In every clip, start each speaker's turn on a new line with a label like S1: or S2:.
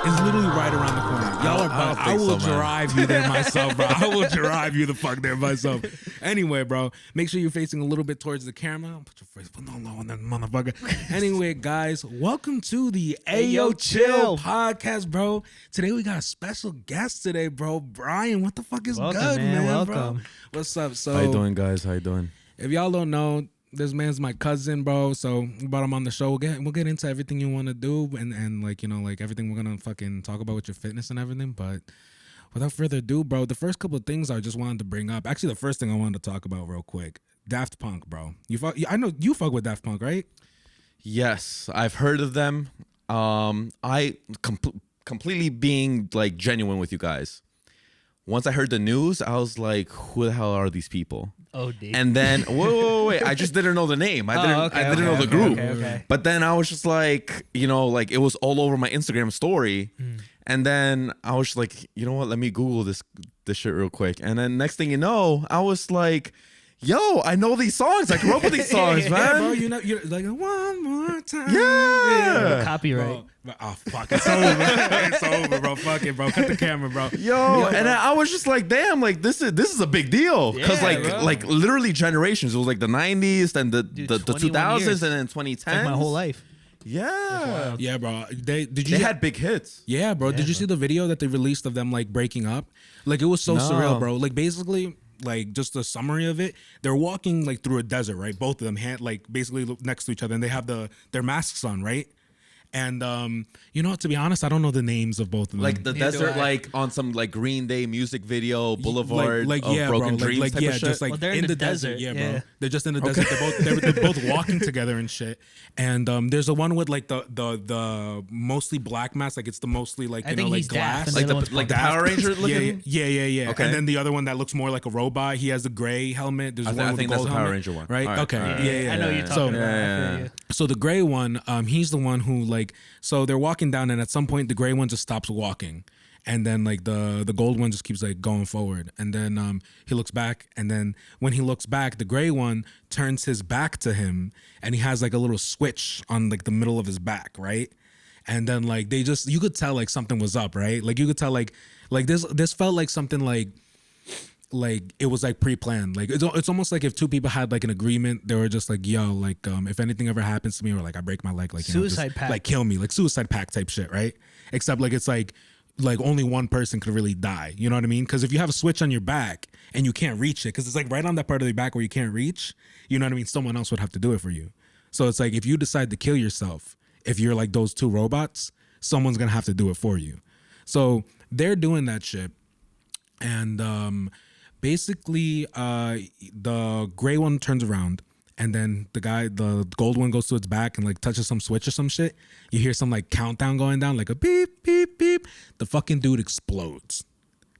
S1: It's literally right around the corner. Y'all are bugged. I will drive you there myself, bro. I will drive you the fuck there myself. Anyway, bro, make sure you're facing a little bit towards the camera. Put your face low on that motherfucker. Anyway, guys, welcome to the Ayo Chill podcast, bro. Today we got a special guest today, bro. Brian, what the fuck is good, man?
S2: Welcome.
S1: Bro? What's up? So,
S3: how you doing, guys? How you doing?
S1: If y'all don't know, this man's my cousin, bro. So we brought him on the show. We'll get into everything you want to do and like, you know, like everything we're gonna fucking talk about with your fitness and everything. But without further ado, bro, the first couple of things I just wanted to bring up. Actually, the first thing I wanted to talk about real quick. Daft Punk, bro. I know you fuck with Daft Punk, right?
S3: Yes, I've heard of them. I completely being like genuine with you guys. Once I heard the news, I was like, "Who the hell are these people?"
S2: Oh, dude.
S3: And then, wait, I just didn't know the name. I didn't know the group.
S2: Okay.
S3: But then I was just like, you know, like it was all over my Instagram story. And then I was just like, you know what? Let me Google this shit real quick. And then next thing you know, I was like, yo, I know these songs. I grew up with these songs, man.
S1: Bro, you're like one more time.
S3: Yeah.
S2: Copyright.
S1: Bro, oh fuck, it's over. It's over, bro. Fuck it, bro. Cut the camera, bro.
S3: Yo, and I was just like, damn, like this is a big deal because like literally generations. It was like the 90s, then the 2000s,
S2: years.
S3: and then 2010s.
S2: Like my whole life.
S3: Yeah.
S1: Yeah, bro. They
S3: had big hits.
S1: Yeah, bro. Did you see the video that they released of them like breaking up? Like it was so surreal, bro. Like basically, like just a summary of it, they're walking like through a desert, right? Both of them like basically next to each other, and they have their masks on, right? And you know, to be honest, I don't know the names of both of them.
S3: Like the desert, like on some like Green Day music video, Boulevard of Broken Dreams type of shit.
S1: Just like
S2: they're
S1: in the desert. Yeah, bro. They're just in the desert. They're both walking together and shit. And there's a one with like the mostly black mask, like it's the mostly like you know like glass,
S3: like the Power Ranger looking.
S1: Yeah. Okay. And then the other one that looks more like a robot. He has a gray helmet. There's one with a gold helmet.
S3: Power Ranger one,
S1: right? Okay. Yeah.
S2: I know what you're talking about.
S1: So the gray one, he's the one who like, so they're walking down, and at some point the gray one just stops walking, and then like the gold one just keeps like going forward, and then he looks back, and then when he looks back, the gray one turns his back to him, and he has like a little switch on like the middle of his back, right? And then like you could tell like something was up, right? Like you could tell like this felt like something like it was like pre-planned. Like it's almost like if two people had like an agreement, they were just like, yo, like if anything ever happens to me or like I break my leg, like
S2: suicide pact,
S1: like kill me, like suicide pact type shit, right? Except like it's like only one person could really die. You know what I mean? Because if you have a switch on your back and you can't reach it, because it's like right on that part of your back where you can't reach, you know what I mean? Someone else would have to do it for you. So it's like if you decide to kill yourself, if you're like those two robots, someone's gonna have to do it for you. So they're doing that shit, and basically, the gray one turns around, and then the gold one goes to its back and like touches some switch or some shit. You hear some like countdown going down, like a beep, beep, beep. The fucking dude explodes.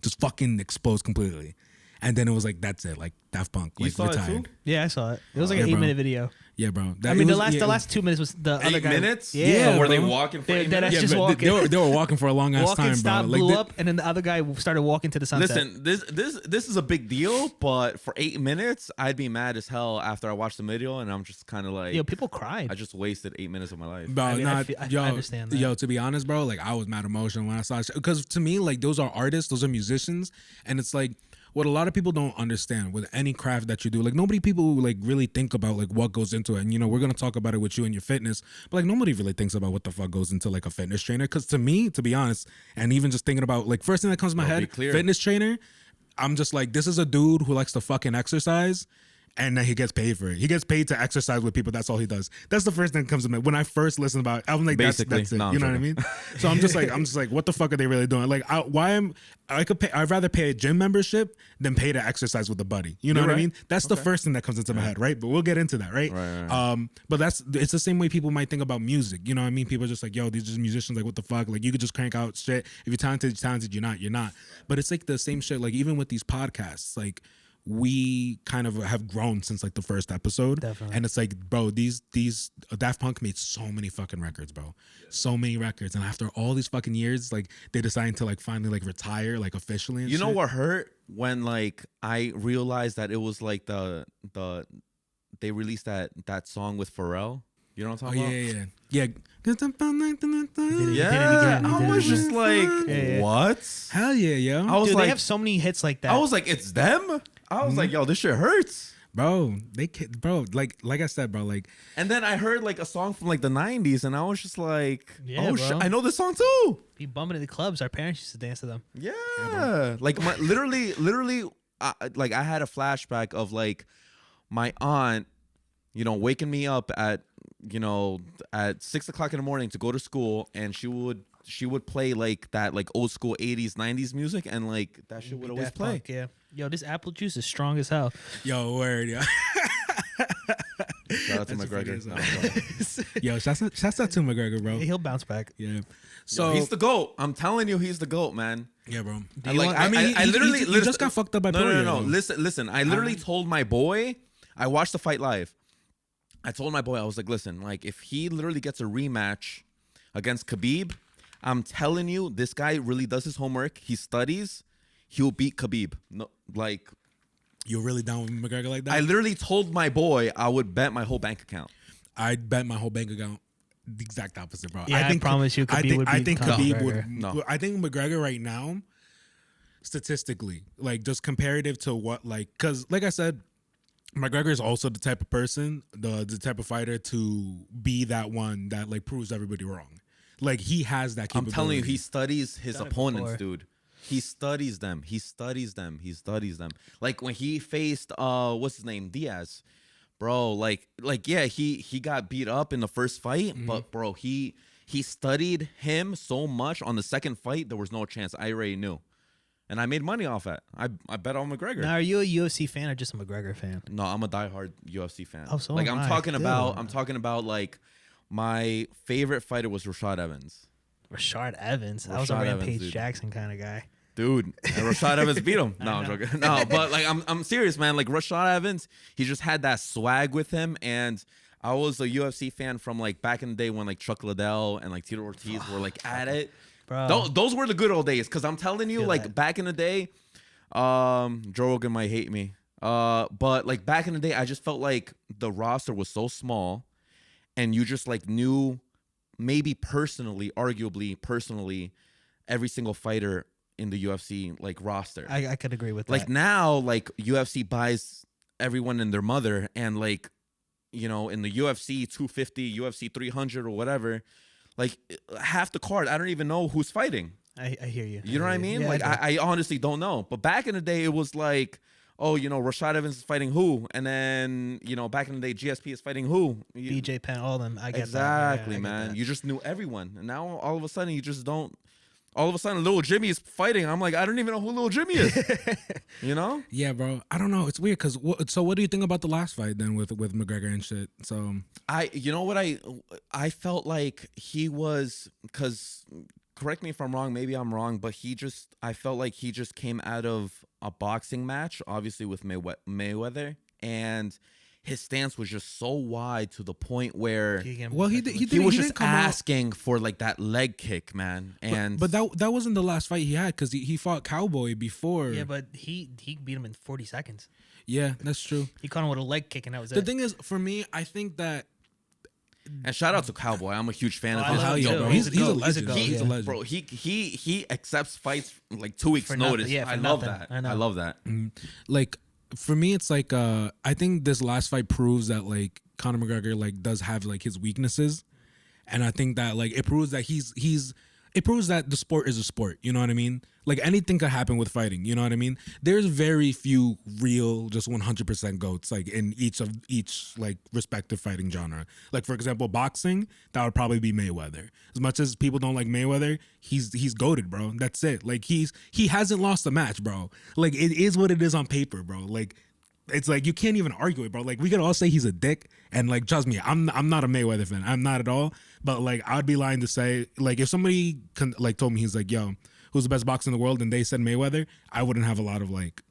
S1: Just fucking explodes completely. And then it was like, that's it. Like Daft Punk, like retired.
S2: Yeah, I saw it. It was like an 8-minute video.
S1: Yeah, bro.
S2: I mean, the last 2 minutes was the other guy.
S3: 8 minutes?
S2: Yeah.
S3: Were they walking for 8 minutes?
S2: Just walking.
S1: They were walking for a long ass time,
S2: stopped,
S1: bro.
S2: blew up, and then the other guy started walking to the sunset.
S3: Listen, this is a big deal, but for 8 minutes, I'd be mad as hell after I watched the video, and I'm just kind of like,
S2: yo, people cried.
S3: I just wasted 8 minutes of my life.
S1: Bro,
S2: I understand that.
S1: Yo, to be honest, bro, like I was mad emotional when I saw it, because to me, like those are artists, those are musicians, and it's like, what a lot of people don't understand with any craft that you do, like people like really think about like what goes into it. And you know, we're gonna talk about it with you and your fitness, but like nobody really thinks about what the fuck goes into like a fitness trainer. Because to me, to be honest, and even just thinking about like first thing that comes to my head, fitness trainer, I'm just like, this is a dude who likes to fucking exercise. And then he gets paid for it. He gets paid to exercise with people. That's all he does. That's the first thing that comes to me. When I first listened about it, I'm like, that's it. You know what I mean? So I'm just like, what the fuck are they really doing? Like, I'd rather pay a gym membership than pay to exercise with a buddy. You know what I mean? That's the first thing that comes into my head, right? But we'll get into that, right? But it's the same way people might think about music. You know what I mean? People are just like, yo, these are just musicians. Like, what the fuck? Like, you could just crank out shit. If you're talented, you're talented. You're not. But it's like the same shit. Like, even with these podcasts, like, we kind of have grown since like the first episode.
S2: Definitely.
S1: And it's like, bro, these Daft Punk made so many fucking records, bro. So many records. And after all these fucking years, like they decided to like finally like retire like officially and
S3: you know what hurt? When like I realized that it was like the they released that song with Pharrell. You know what I'm
S1: Oh
S3: talking
S1: yeah,
S3: about?
S1: yeah.
S3: Yeah, I was just like,
S2: Yeah.
S3: what?
S1: Hell yeah, yo.
S3: I was
S2: Dude,
S3: like,
S2: they have so many hits like that.
S3: I was like, it's them. I was like, yo, this shit hurts.
S1: Bro, bro, like I said, bro, like
S3: And then I heard like a song from like the 90s, and I was just like,
S2: Yeah,
S3: oh
S2: bro.
S3: shit, I know this song too.
S2: Be bumping in the clubs. Our parents used to dance to them.
S3: Yeah, like my literally, like I had a flashback of like my aunt, you know, waking me up at, you know, at 6 o'clock in the morning to go to school, and she would play like that like old school 80s 90s music, and like that shit would always
S2: Daft
S3: play.
S2: Punk, yeah. Yo, this apple juice is strong as hell.
S1: yo, word, yo.
S3: Shout out to McGregor. No, I'm sorry.
S1: Yo, shouts out to McGregor, bro.
S2: He'll bounce back.
S1: Yeah.
S3: So
S1: So
S3: he's the GOAT. I'm telling you, he's the GOAT, man.
S1: yeah, bro.
S2: you want-
S1: I mean,
S3: I literally
S1: he just got fucked up by
S3: no.
S1: Poirier,
S3: No.
S1: though.
S3: Listen. I literally told my boy. I watched the fight live. I told my boy, I was like, listen, like if he literally gets a rematch against Khabib, I'm telling you, this guy really does his homework. He studies. He'll beat Khabib. No, like
S1: You're really down with McGregor like that?
S3: I literally told my boy I would bet my whole bank account.
S1: I'd bet my whole bank account the exact opposite, bro.
S2: Yeah, I promise you, Khabib would
S1: I
S2: beat
S1: think
S2: Conor
S1: Khabib
S2: McGregor.
S1: would.
S3: No.
S1: I think McGregor right now, statistically, like just comparative to what, like, because like I said, McGregor is also the type of person, the type of fighter to be that one that like proves everybody wrong. Like he has that
S3: I'm
S1: capability.
S3: telling you, he studies his
S2: Done it
S3: opponents,
S2: before.
S3: dude. He studies them. He studies them. He studies them. Like when he faced what's his name? Diaz. Bro, like yeah, he got beat up in the first fight, but bro, he studied him so much on the second fight, there was no chance. I already knew. And I made money off it. I bet on McGregor.
S2: Now, are you a UFC fan or just a McGregor fan?
S3: No, I'm a diehard UFC fan.
S2: Oh, so
S3: like
S2: am
S3: I'm
S2: I.
S3: talking about
S2: Dude.
S3: I'm talking about like my favorite fighter was Rashad Evans.
S2: Rashad Evans. I was a
S3: Rashad Evans,
S2: Rampage
S3: dude.
S2: Jackson kind of guy.
S3: Dude, and Rashad Evans beat him. No, I'm joking. No, but like I'm serious, man. Like Rashad Evans, he just had that swag with him, and I was a UFC fan from like back in the day when like Chuck Liddell and like Tito Ortiz were like at it.
S2: Bro.
S3: Those were the good old days. Cause I'm telling you,
S2: Feel
S3: like
S2: that.
S3: back in the day, Joe Rogan might hate me. But like back in the day, I just felt like the roster was so small, and you just like knew maybe arguably personally, every single fighter in the UFC like roster.
S2: I could agree with
S3: Like
S2: that.
S3: now, like UFC buys everyone and their mother, and like, you know, in the UFC 250, UFC 300 or whatever, like half the card, I don't even know who's fighting.
S2: I hear you.
S3: You know what I mean?
S2: Yeah,
S3: Like
S2: do.
S3: I honestly don't know. But back in the day, it was like, oh, you know, Rashad Evans is fighting who, and then you know, back in the day, GSP is fighting who.
S2: BJ Penn, all of them. I get
S3: Exactly,
S2: that. Yeah, I get
S3: man.
S2: that.
S3: You just knew everyone, and now all of a sudden you just don't. All of a sudden, Little Jimmy is fighting. I'm like, I don't even know who Little Jimmy is. You know?
S1: Yeah, bro. I don't know. It's weird because so what do you think about the last fight then with McGregor and shit? So
S3: You know what I felt like he was, because correct me if I'm wrong, maybe I'm wrong, but I felt like he just came out of a boxing match, obviously with Mayweather, and his stance was just so wide to the point where
S2: He
S1: well he
S3: was
S1: didn't
S3: just
S1: come out-
S3: asking for like that leg kick, man. And
S1: but that wasn't the last fight he had because he fought Cowboy before.
S2: Yeah, but he beat him in 40 seconds.
S1: Yeah, that's true.
S2: He caught him with a leg kick, and that was
S1: The
S2: it.
S1: thing is, for me, I think that
S3: And shout out to Cowboy. I'm a huge fan of
S2: I
S3: his.
S2: love
S1: hell
S2: him
S1: yeah,
S2: too.
S1: bro.
S2: He's
S1: He's
S2: a
S1: a
S2: goat.
S1: legend.
S2: He's a goat,
S1: He's a
S2: yeah.
S1: legend.
S3: Bro, he accepts fights like 2 weeks
S2: For nothing.
S3: notice.
S2: Yeah, for
S3: I love
S2: nothing.
S3: that.
S2: I know.
S3: I love that.
S1: Like for me, it's like I think this last fight proves that like Conor McGregor like does have like his weaknesses, and I think that like it proves that it proves that the sport is a sport. You know what I mean? Like anything could happen with fighting. You know what I mean? There's very few real, just 100% goats like in each like respective fighting genre. Like for example, boxing, that would probably be Mayweather. As much as people don't like Mayweather, he's goated, bro. That's it. Like he hasn't lost a match, bro. Like it is what it is on paper, bro. Like it's like you can't even argue it, bro. Like we could all say he's a dick, and like trust me, I'm not a Mayweather fan. I'm not at all. But like I'd be lying to say like if somebody like told me he's like, yo, who's the best boxer in the world, and they said Mayweather, I wouldn't have a lot of like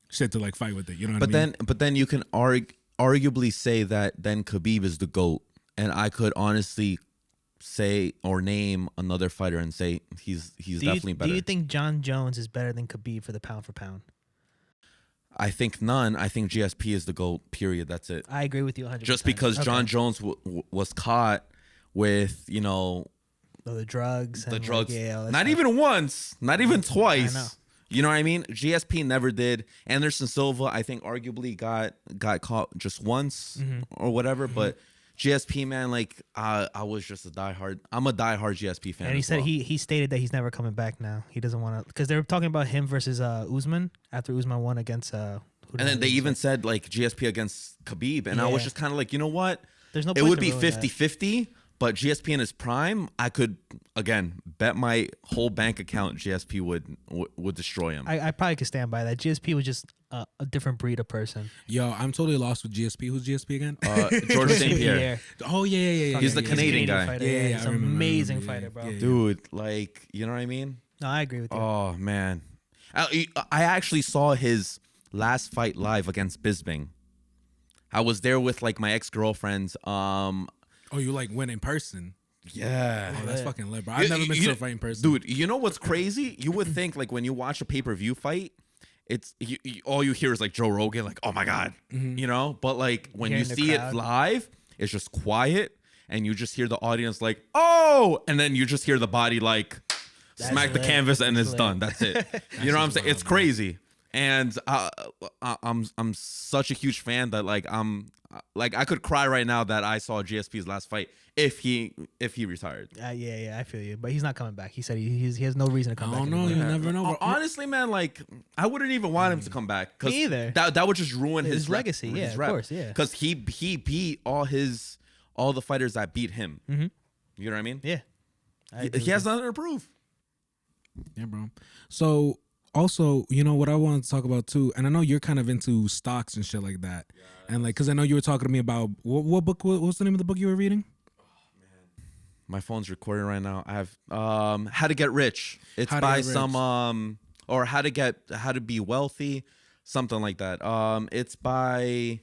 S1: shit to like fight with it. You know what I mean?
S3: But then you can arguably say that then Khabib is the GOAT, and I could honestly say or name another fighter and say he's definitely better.
S2: Do you think John Jones is better than Khabib for the pound for pound?
S3: I think none. I think GSP is the GOAT, period. That's it.
S2: I agree with you 100%.
S3: Just because John Jones was caught with,
S2: the drugs.
S3: the
S2: and
S3: drugs.
S2: Like, yeah, all that
S3: not
S2: stuff.
S3: even once, not even twice.
S2: I know.
S3: You know what I mean? GSP never did. Anderson Silva, I think, arguably got caught just once or whatever. But GSP, man, like I was just I'm a diehard GSP fan.
S2: And he
S3: as
S2: said
S3: well.
S2: he stated that he's never coming back now. He doesn't want to, because they were talking about him versus Usman after Usman won against.
S3: And then they even said like GSP against Khabib, and I was
S2: Yeah.
S3: just kind of like, you know what?
S2: There's no.
S3: It
S2: point
S3: would
S2: to
S3: be
S2: ruin that.
S3: 50-50, but GSP in his prime, I could again bet my whole bank account GSP would destroy him.
S2: I probably could stand by that. GSP was just a different breed of person.
S1: Yo, I'm totally lost with GSP. Who's GSP again?
S3: George St. Pierre,
S1: Oh yeah.
S3: He's the
S2: He's a
S3: Canadian guy.
S2: fighter.
S1: Yeah,
S2: He's
S1: I
S2: an
S1: remember,
S2: amazing
S1: yeah,
S2: fighter, bro.
S1: yeah.
S3: dude. Like, you know what I mean?
S2: No, I agree with you.
S3: Oh man, I actually saw his last fight live against Bisping. I was there with like my ex-girlfriends.
S1: Oh, you like went in person?
S3: Yeah.
S1: Oh, that's fucking lit, bro. I've never been to a fight in person.
S3: Dude, you know what's crazy? You would think like when you watch a pay-per-view fight, it's all you hear is like Joe Rogan, like, oh my God, you know? But like when you
S2: Hearing the
S3: see it
S2: crowd.
S3: live, it's just quiet and you just hear the audience like, oh, and then you just hear the body like smack the
S2: lit.
S3: canvas and
S2: That's
S3: it's
S2: lit.
S3: done. That's it. You know what I'm saying? It's crazy. And I'm such a huge fan that like I could cry right now that I saw GSP's last fight if he retired.
S2: Yeah, I feel you. But he's not coming back. He said he has no reason to come
S1: I
S2: back.
S1: don't know.
S2: anymore.
S1: You never know. bro.
S3: Honestly, man, like I wouldn't even want him to come back.
S2: Me either.
S3: That would just ruin
S2: His
S3: rep-
S2: legacy,
S3: his
S2: yeah, of
S3: rep.
S2: course, yeah.
S3: Because he beat all the fighters that beat him.
S2: Mhm.
S3: You know what I mean?
S2: Yeah. I agree
S3: He
S2: with
S3: has
S2: you.
S3: nothing to prove.
S1: Yeah, bro. So also, you know what I want to talk about too, and I know you're kind of into stocks and shit like that, and like, cause I know you were talking to me about what book? What's the name of the book you were reading?
S3: My phone's recording right now. I have How to Get Rich. It's
S1: How to
S3: by
S1: Get Rich.
S3: some or How to Be Wealthy, something like that. It's by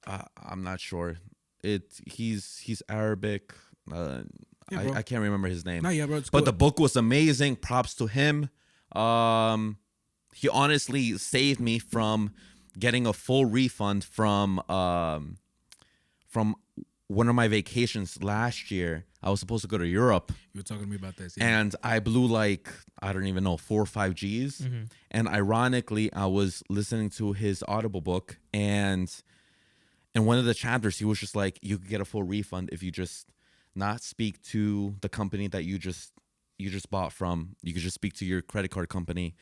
S3: I'm not sure. He's Arabic.
S1: Yeah, bro.
S3: I can't remember his name.
S1: No, yeah, bro. It's
S3: But
S1: cool.
S3: the book was amazing. Props to him. He honestly saved me from getting a full refund from one of my vacations last year. I was supposed to go to Europe,
S1: you were talking to me about this. Yeah.
S3: and I blew like, I don't even know, 4 or 5 G's.
S2: Mm-hmm.
S3: And ironically, I was listening to his Audible book, and in one of the chapters, he was just like, you could get a full refund if you just not speak to the company that you just bought from. You could just speak to your credit card company.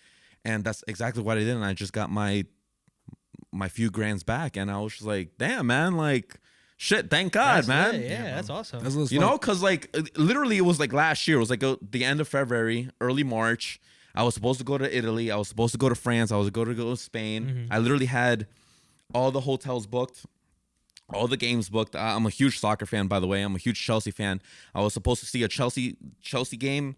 S3: And that's exactly what I did. And I just got my few grands back. And I was just like, damn, man, like, shit, thank God,
S2: That's
S3: man.
S2: lit. Yeah, that's awesome.
S1: That's what's
S3: You
S1: fun.
S3: know, because like literally it was like last year. It was like the end of February, early March. I was supposed to go to Italy. I was supposed to go to France. I was going to go to Spain.
S2: Mm-hmm.
S3: I literally had all the hotels booked, all the games booked. I'm a huge soccer fan, by the way. I'm a huge Chelsea fan. I was supposed to see a Chelsea game,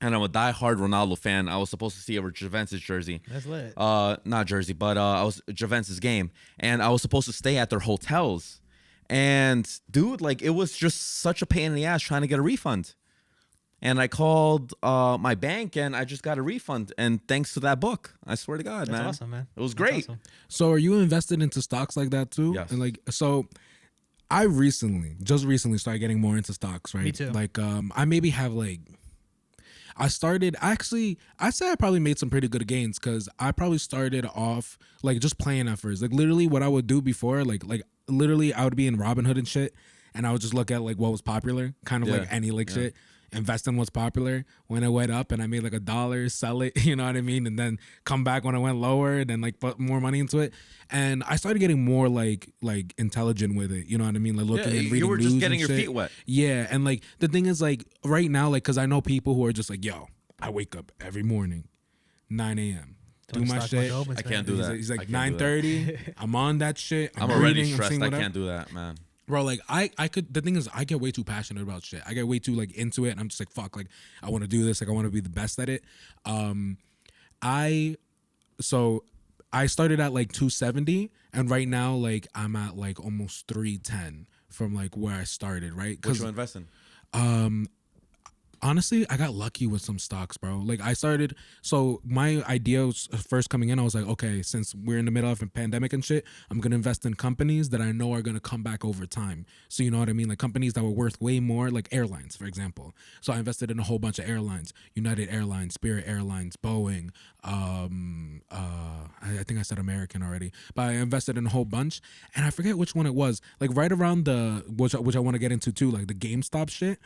S3: and I'm a diehard Ronaldo fan. I was supposed to see a Juventus jersey.
S2: That's lit.
S3: Not jersey, but I was Juventus game, and I was supposed to stay at their hotels. And dude, like it was just such a pain in the ass trying to get a refund. And I called my bank, and I just got a refund. And thanks to that book, I swear to God,
S2: That's
S3: man,
S2: awesome, man.
S3: it was
S2: That's
S3: great.
S2: awesome.
S1: So are you invested into stocks like that too?
S3: Yes.
S1: And like, so I just recently started getting more into stocks, right?
S2: Me too.
S1: Like, I maybe have like, I'd say I probably made some pretty good gains because I probably started off like just playing at first. Like literally what I would do before, like literally I would be in Robinhood and shit, and I would just look at like what was popular, kind of
S3: Yeah.
S1: like any like shit. Invest in what's popular. When it went up and I made like $1, sell it, you know what I mean? And then come back when it went lower and then like put more money into it. And I started getting more like intelligent with it, you know what I mean? Like looking and reading
S3: you were
S1: news
S3: just getting
S1: and
S3: your
S1: shit.
S3: feet wet.
S1: Yeah, and like the thing is like right now, like because I know people who are just like, yo, I wake up every morning, 9 a.m. Do
S2: When the
S1: my
S2: stock
S1: shit.
S2: market opens,
S3: I can't
S2: man.
S3: do that.
S1: He's
S3: I
S1: like
S3: can't do that.
S1: 9:30. I'm on that shit.
S3: I'm already
S1: reading,
S3: stressed.
S1: seeing
S3: I
S1: whatever.
S3: can't do that, man.
S1: Bro, like I could. The thing is, I get way too passionate about shit. I get way too like into it, and I'm just like, fuck, like I want to do this. Like I want to be the best at it. I started at like 270, and right now like I'm at like almost 310 from like where I started. Right?
S3: What you invest in?
S1: Honestly, I got lucky with some stocks, bro. Like I started, so my idea was first coming in, I was like, okay, since we're in the middle of a pandemic and shit, I'm gonna invest in companies that I know are gonna come back over time. So you know what I mean? Like companies that were worth way more, like airlines, for example. So I invested in a whole bunch of airlines: United Airlines, Spirit Airlines, Boeing. I think I said American already, but I invested in a whole bunch, and I forget which one it was. Like right around the which I want to get into too, like the GameStop shit.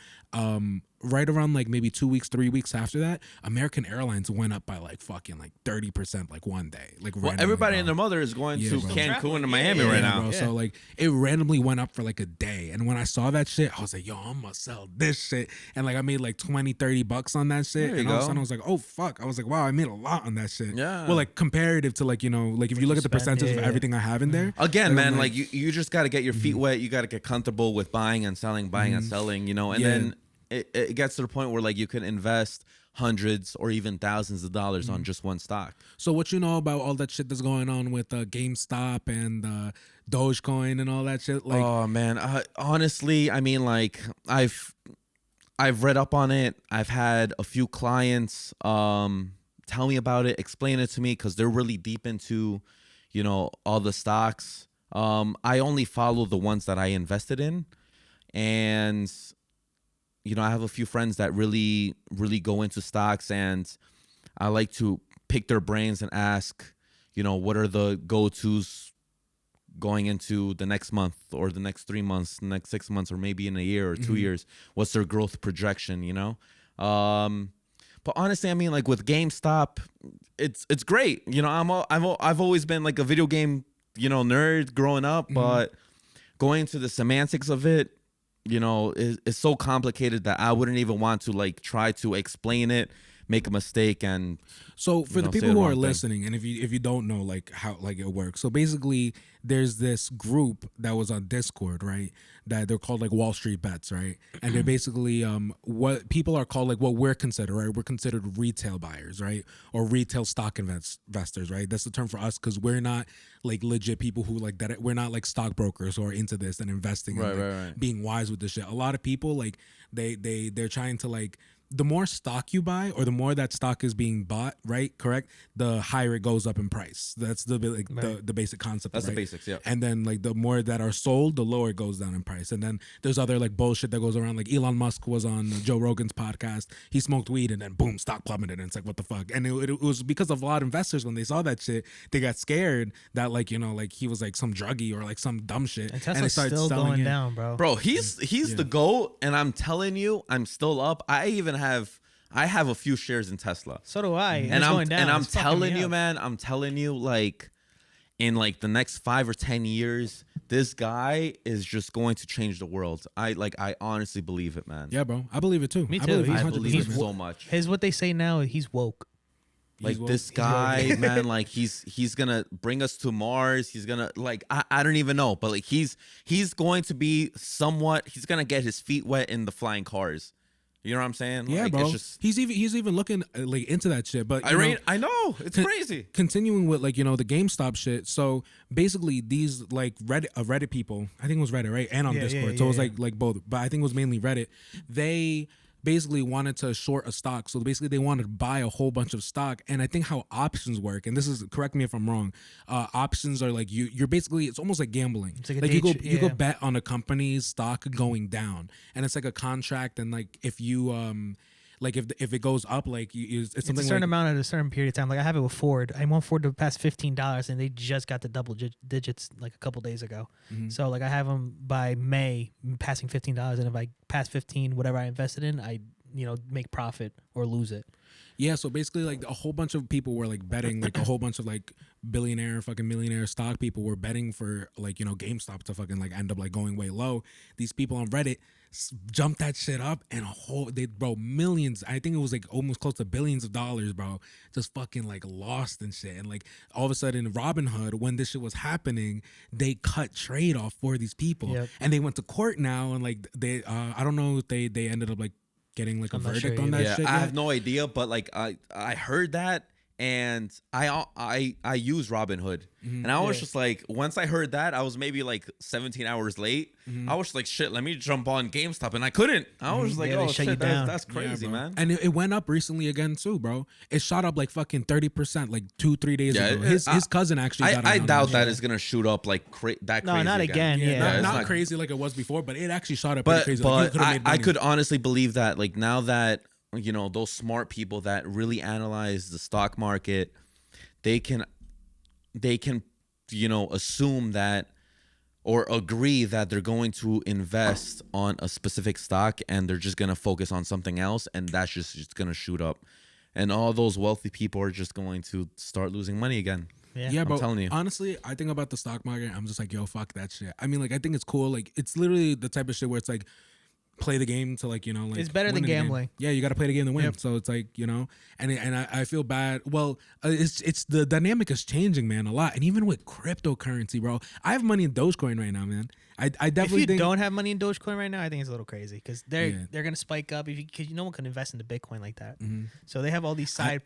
S1: Right around like maybe 2 weeks, 3 weeks after that, American Airlines went up by like fucking like 30% like one day. Like
S3: Well,
S1: randomly,
S3: everybody
S1: bro.
S3: and their mother is going
S1: Yeah,
S3: to
S1: bro.
S3: Cancun and Miami
S2: Yeah,
S3: right
S1: Yeah,
S3: now.
S1: bro.
S2: Yeah.
S1: So like it randomly went up for like a day. And when I saw that shit, I was like, yo, I'm gonna sell this shit. And like I made like 20-30 bucks on that shit.
S3: There you
S1: And all of a
S3: go.
S1: sudden I was like, oh fuck. I was like, wow, I made a lot on that shit.
S3: Yeah.
S1: Well, like comparative to like, you know, like if you look at the
S2: spent,
S1: percentage
S2: yeah,
S1: of
S2: yeah.
S1: everything I have in there.
S3: Again,
S1: I'm
S3: man, like you just got to get your feet wet. You got to get comfortable with buying and selling, and selling, you know, and
S1: Yeah.
S3: then it gets to the point where like you can invest hundreds or even thousands of dollars on just one stock.
S1: So what you know about all that shit that's going on with GameStop and Dogecoin and all that shit? Like,
S3: Oh man, honestly, I mean, like I've read up on it. I've had a few clients tell me about it, explain it to me because they're really deep into, you know, all the stocks. I only follow the ones that I invested in, and you know, I have a few friends that really go into stocks, and I like to pick their brains and ask, you know, what are the go-tos going into the next month or the next 3 months, the next 6 months, or maybe in a year or 2 years? What's their growth projection, you know? But honestly, I mean, like with GameStop, it's great. You know, I've always been like a video game, you know, nerd growing up, but going into the semantics of it, you know, is so complicated that I wouldn't even want to like try to explain it, make a mistake, and
S1: so for the
S3: say
S1: people
S3: the
S1: who
S3: wrong
S1: are
S3: thing.
S1: listening, and if you don't know like how like it works, so basically there's this group that was on Discord, right? That they're called like Wall Street Bets, right? And they're basically what people are called like what we're considered, right? We're considered retail buyers, right? Or retail stock investors, right? That's the term for us because we're not like legit people who like that. We're not like stockbrokers who are into this and investing and like, being wise with this shit. A lot of people like they're trying to like. The more stock you buy, or the more that stock is being bought, right? Correct. The higher it goes up in price. That's the like the basic concept.
S3: That's the
S1: right?
S3: basics, yeah.
S1: And then like the more that are sold, the lower it goes down in price. And then there's other like bullshit that goes around. Like Elon Musk was on Joe Rogan's podcast. He smoked weed and then boom, stock plummeted. And it's like what the fuck? And it was because of a lot of investors when they saw that shit, they got scared that like you know like he was like some druggy or like some dumb shit.
S2: And
S1: they
S2: Tesla's
S1: started
S2: still
S1: selling
S2: going
S1: it.
S2: down, bro.
S3: He's the GOAT, and I'm telling you, I'm still up. I have a few shares in Tesla.
S2: So do I. And,
S3: And
S2: it's
S3: I'm
S2: going down.
S3: and I'm
S2: It's fucking
S3: telling
S2: me
S3: you,
S2: up.
S3: man, I'm telling you, like in like the next 5 or 10 years, this guy is just going to change the world. I honestly believe it, man.
S1: Yeah, bro. I believe it too.
S2: Me
S1: I
S2: too.
S1: believe,
S2: He's-
S3: I
S1: 100%,
S3: believe it
S1: man.
S3: so much.
S2: His what they say now, he's woke.
S3: Like
S1: woke.
S3: this guy, man, like he's gonna bring us to Mars. He's gonna like I don't even know, but like he's going to be somewhat. He's gonna get his feet wet in the flying cars. You know what I'm saying?
S1: Yeah,
S3: like,
S1: bro.
S3: It's just,
S1: he's even looking like into that shit. But you know,
S3: I know it's crazy.
S1: continuing with like you know the GameStop shit. So basically these like Reddit people, I think it was Reddit, right? And on
S2: Yeah,
S1: Discord.
S2: yeah,
S1: So it was
S2: yeah,
S1: like both, but I think it was mainly Reddit. They basically wanted to short a stock. So basically they wanted to buy a whole bunch of stock. And I think how options work, and this is, correct me if I'm wrong, options are like you're basically, it's almost like gambling.
S2: It's like a
S1: like
S2: day
S1: you go
S2: yeah.
S1: bet on a company's stock going down, and it's like a contract. And like if you like if it goes up, like it's
S2: It's
S1: something
S2: a certain
S1: like,
S2: amount at a certain period of time. Like I have it with Ford. I want Ford to pass $15, and they just got the double digits like a couple days ago. So like I have them by May passing $15, and if I pass 15, whatever I invested in, I make profit or lose it.
S1: Yeah, so basically, like a whole bunch of people were like betting, like a whole bunch of like billionaire, fucking millionaire stock people were betting for like GameStop to fucking like end up like going way low. These people on Reddit jumped that shit up, and bro, millions. I think it was like almost close to billions of dollars, bro. Just fucking like lost and shit. And like all of a sudden, Robinhood, when this shit was happening, they cut trade off for these people,
S2: Yep.
S1: and they went to court now, and like they, I don't know if they ended up like getting like a
S2: I'm not
S1: verdict
S2: sure
S1: on that
S3: Yeah,
S1: shit.
S3: I
S1: yet.
S3: have no idea, but like I heard that, and I use Robinhood, and I was just like, once I heard that, I was maybe like 17 hours late. I was like, shit, let me jump on GameStop, and I couldn't. I was like, oh shit, that's crazy, man.
S1: And it went up recently again too, bro. It shot up like fucking 30%, like 2-3 days ago. His cousin actually.
S3: I doubt that it's gonna shoot up like that crazy.
S2: No, not again.
S1: Yeah, not crazy like it was before, but it actually shot up pretty crazy.
S3: But I could honestly believe that, like, now that, you know, those smart people that really analyze the stock market, they can you know, assume that or agree that they're going to invest on a specific stock, and they're just going to focus on something else, and that's just going to shoot up, and all those wealthy people are just going to start losing money again.
S1: Yeah,
S3: I'm
S1: bro.
S3: telling you.
S1: Honestly, I think about the stock market, I'm just like, yo, fuck that shit. I mean, like, I think it's cool. Like, it's literally the type of shit where it's like, play the game to, like, you know, like,
S2: it's better than gambling.
S1: Yeah, you got to play the game to win. Yep. So it's like, you know, and I feel bad. Well, it's the dynamic is changing, man, a lot. And even with cryptocurrency, bro, I have money in Dogecoin right now, man. I definitely
S2: if you don't have money in Dogecoin right now, I think it's a little crazy because they're gonna spike up because no one can invest into Bitcoin like that. So they have all these side.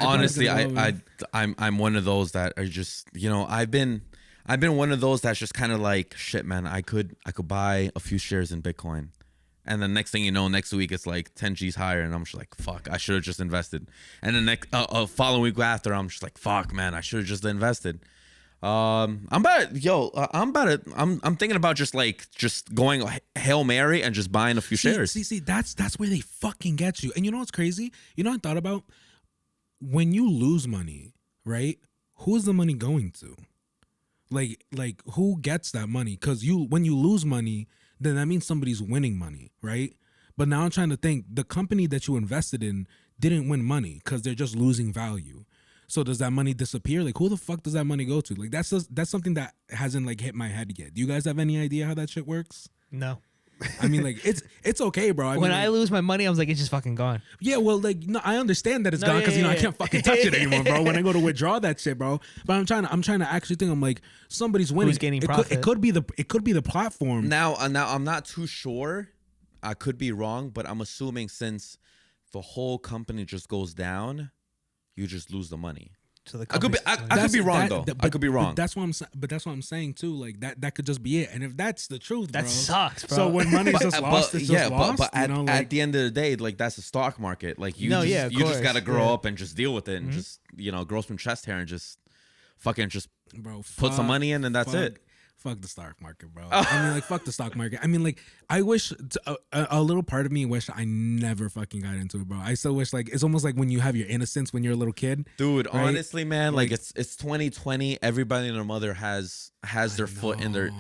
S3: Honestly, I'm one of those that are just, you know, I've been one of those that's just kind of like, shit, man, I could buy a few shares in Bitcoin. And the next thing you know, next week it's like 10 G's higher, and I'm just like, fuck, I should have just invested. And the next following week after, I'm just like, fuck, man, I should have just invested. I'm thinking about just going Hail Mary and just buying a few shares.
S1: See, that's where they fucking get you. And you know what's crazy? You know what I thought about? When you lose money, right? Who's the money going to? Like who gets that money? Because when you lose money, then that means somebody's winning money, right? But now I'm trying to think, the company that you invested in didn't win money because they're just losing value. So does that money disappear? Like, who the fuck does that money go to? Like, that's something that hasn't like hit my head yet. Do you guys have any idea how that shit works?
S2: No.
S1: I mean, like, it's okay, bro.
S2: When I lose my money, I was like, it's just fucking gone.
S1: Yeah, well, like, no, I understand that it's gone because I can't fucking touch it anymore, bro. When I go to withdraw that shit, bro. But I'm trying to actually think. I'm like, somebody's winning.
S2: Who's gaining profit?
S1: It could be the platform.
S3: Now I'm not too sure. I could be wrong, but I'm assuming since the whole company just goes down, you just lose the money.
S2: So
S3: I could be wrong though. I could be wrong.
S1: That's what I'm saying too. Like that could just be it. And if that's the truth,
S2: that
S1: bro,
S2: sucks, bro.
S1: So when money's just lost, it's just lost.
S3: But at the end of the day, like, that's the stock market. Like, you just gotta grow up and just deal with it and just, you know, grow some chest hair and just fucking just put some money in, and that's it.
S1: Fuck the stock market, bro. I mean, like, fuck the stock market. I mean, like, I wish a little part of me wish I never fucking got into it, bro. I still wish, like, it's almost like when you have your innocence when you're a little kid.
S3: Dude, right? Honestly, man, like it's 2020. Everybody and their mother has their foot in their,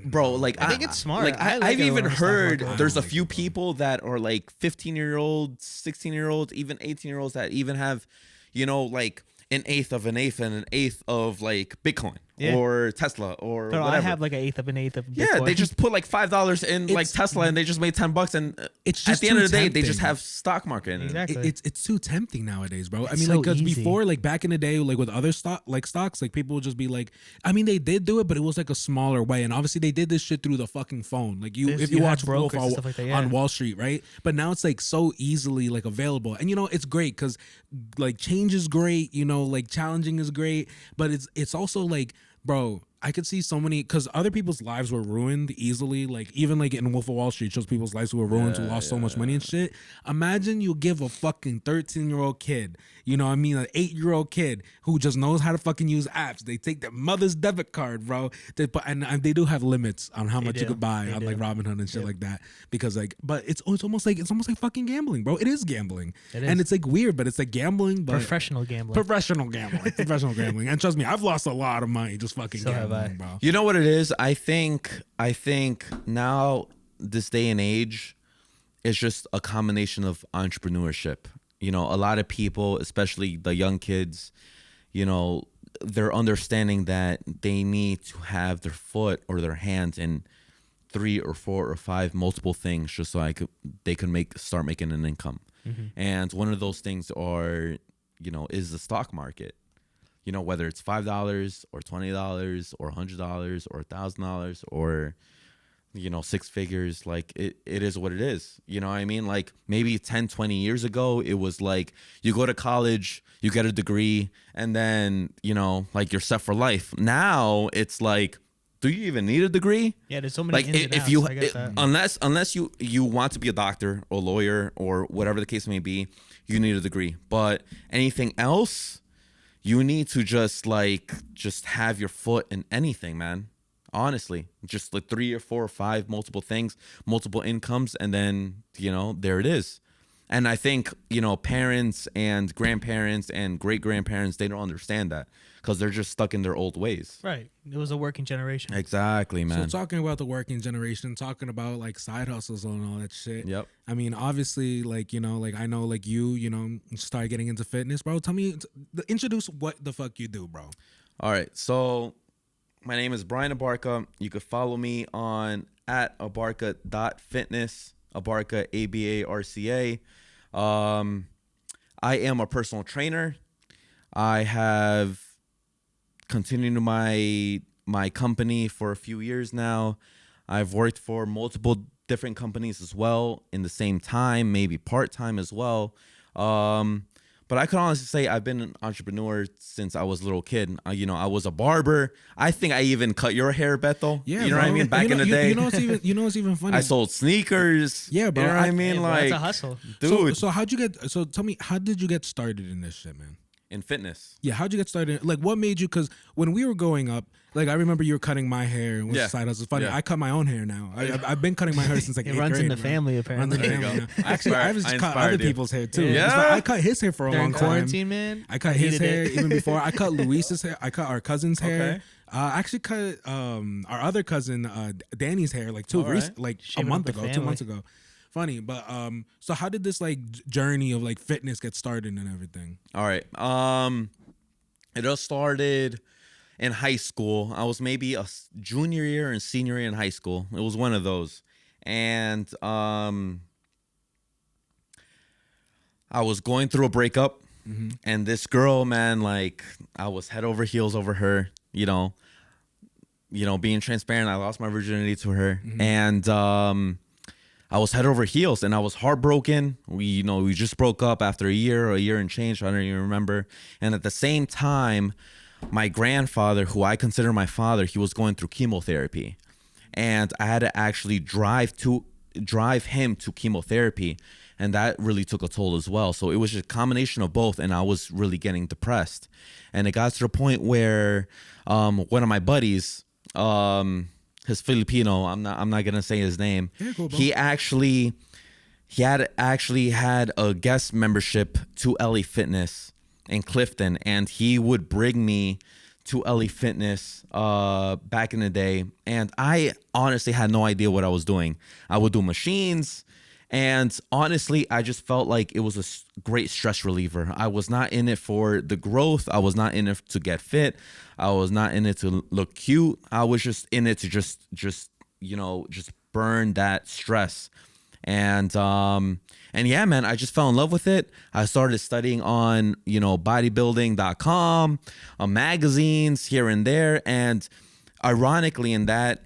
S3: bro. Like,
S2: I think it's smart.
S3: Like, I've even heard there's a few people that are like 15-year-olds, 16-year-olds, even 18-year-olds that even have, you know, like an eighth of an eighth and an eighth of like Bitcoin. Or Tesla or whatever.
S2: I have like an eighth of Bitcoin.
S3: Yeah, they just put like $5 in like Tesla, and they just made $10, and it's just at the end of the day, they just have stock market in it.
S2: Exactly.
S1: It's too tempting nowadays, bro.
S2: It's
S1: I mean,
S2: so
S1: like, because
S2: easy.
S1: before, like back in the day, like with other stocks, like people would just be like, I mean, they did do it, but it was like a smaller way, and obviously they did this shit through the fucking phone. Like if you watch Wolf on Wall Street, right? But now it's like so easily like available, and you know it's great because like change is great, you know, like challenging is great, but it's also like, bro, I could see so many, because other people's lives were ruined easily. Like, even like in Wolf of Wall Street, shows people's lives who were ruined, who lost so much money and shit. Imagine you give a fucking 13-year-old kid, you know what I mean, an 8-year-old kid who just knows how to fucking use apps. They take their mother's debit card, bro. And they do have limits on how much you could buy on like Robinhood and shit like that. Because like, but it's almost like fucking gambling, bro. It is gambling. And it's like weird, but it's like gambling, but
S2: professional gambling.
S1: Professional gambling. And trust me, I've lost a lot of money just fucking gambling, bro.
S3: You know what it is? I think now, this day and age, it's just a combination of entrepreneurship. You know, a lot of people, especially the young kids, you know, they're understanding that they need to have their foot or their hands in 3 or 4 or 5 multiple things just so they can start making an income. And one of those things is the stock market. You know, whether it's $5 or $20 or $100 or $1,000 or 6 figures. Like it is what it is. You know what I mean? Like maybe 10, 20 years ago, it was like you go to college, you get a degree, and then, like you're set for life. Now it's like, do you even need a degree?
S2: Yeah, there's so many
S3: Like
S2: ins and
S3: if
S2: outs,
S3: you
S2: I get that.
S3: unless you want to be a doctor or lawyer or whatever the case may be, you need a degree. But anything else, you need to just have your foot in anything, man. Honestly, just like 3 or 4 or 5 multiple things, multiple incomes, and then there it is. And I think parents and grandparents and great grandparents, they don't understand that because they're just stuck in their old ways.
S2: Right. It was a working generation.
S3: Exactly, man.
S1: So talking about the working generation, talking about like side hustles and all that shit.
S3: Yep.
S1: I mean, obviously, like like I know, like you start getting into fitness, bro. Tell me, introduce what the fuck you do, bro.
S3: All right. So my name is Brian Abarca. You could follow me on @abarca.fitness. Abarca, ABARCA. I am a personal trainer. I have continued my company for a few years now. I've worked for multiple different companies as well in the same time, maybe part-time as well. But I could honestly say I've been an entrepreneur since I was a little kid. I was a barber. I think I even cut your hair, Beto.
S1: Yeah,
S3: you know
S1: bro.
S3: what I mean? Back in the day.
S1: You know what's even funny?
S3: I sold sneakers.
S1: Yeah, bro.
S3: You know what I mean?
S2: Hey, bro,
S3: Like,
S2: that's a hustle.
S3: dude,
S1: So tell me, how did you get started in this shit, man?
S3: in fitness.
S1: Yeah, how'd you get started? Like, what made you? Because when we were growing up, like I remember you were cutting my hair. And
S3: Yeah.
S1: side hustle. It's funny.
S3: Yeah.
S1: I cut my own hair now. I've been cutting my hair since like
S2: It
S1: 8th
S2: runs in
S1: grade,
S2: the
S1: bro.
S2: family, apparently.
S1: Runs in the
S3: There you
S1: family.
S3: go.
S1: Now. Actually, I was
S3: I
S1: just cut
S3: inspired
S1: other
S3: you.
S1: people's hair too.
S2: Yeah.
S1: It's like, I cut his hair for a
S2: During
S1: long time.
S2: quarantine, man.
S1: I cut his
S2: needed
S1: hair
S2: it.
S1: even before. I cut Luis's hair. I cut our cousin's hair.
S3: Okay.
S1: I actually cut our other cousin Danny's hair like
S3: All right.
S1: a
S2: Shaving
S1: month
S2: up the
S1: ago, 2
S2: family.
S1: months ago. Funny, but so how did this like journey of like fitness get started and everything?
S3: All right. It all started in high school. I was maybe a junior year and senior year in high school. It was one of those. And I was going through a breakup. And this girl, man, like I was head over heels over her, being transparent. I lost my virginity to her. And I was head over heels and I was heartbroken. We just broke up after a year and change. I don't even remember. And at the same time, my grandfather, who I consider my father, he was going through chemotherapy. And I had to actually drive him to chemotherapy. And that really took a toll as well. So it was just a combination of both. And I was really getting depressed. And it got to the point where one of my buddies, his Filipino, I'm not gonna say his name.
S1: Yeah, cool, bro.
S3: He had a guest membership to LA Fitness in Clifton, and he would bring me to LA Fitness back in the day, and I honestly had no idea what I was doing. I would do machines, and honestly, I just felt like it was a great stress reliever. I was not in it for the growth. I was not in it to get fit. I was not in it to look cute. I was just in it to just burn that stress. And yeah, man, I just fell in love with it. I started studying on, bodybuilding.com, magazines here and there. And ironically, in that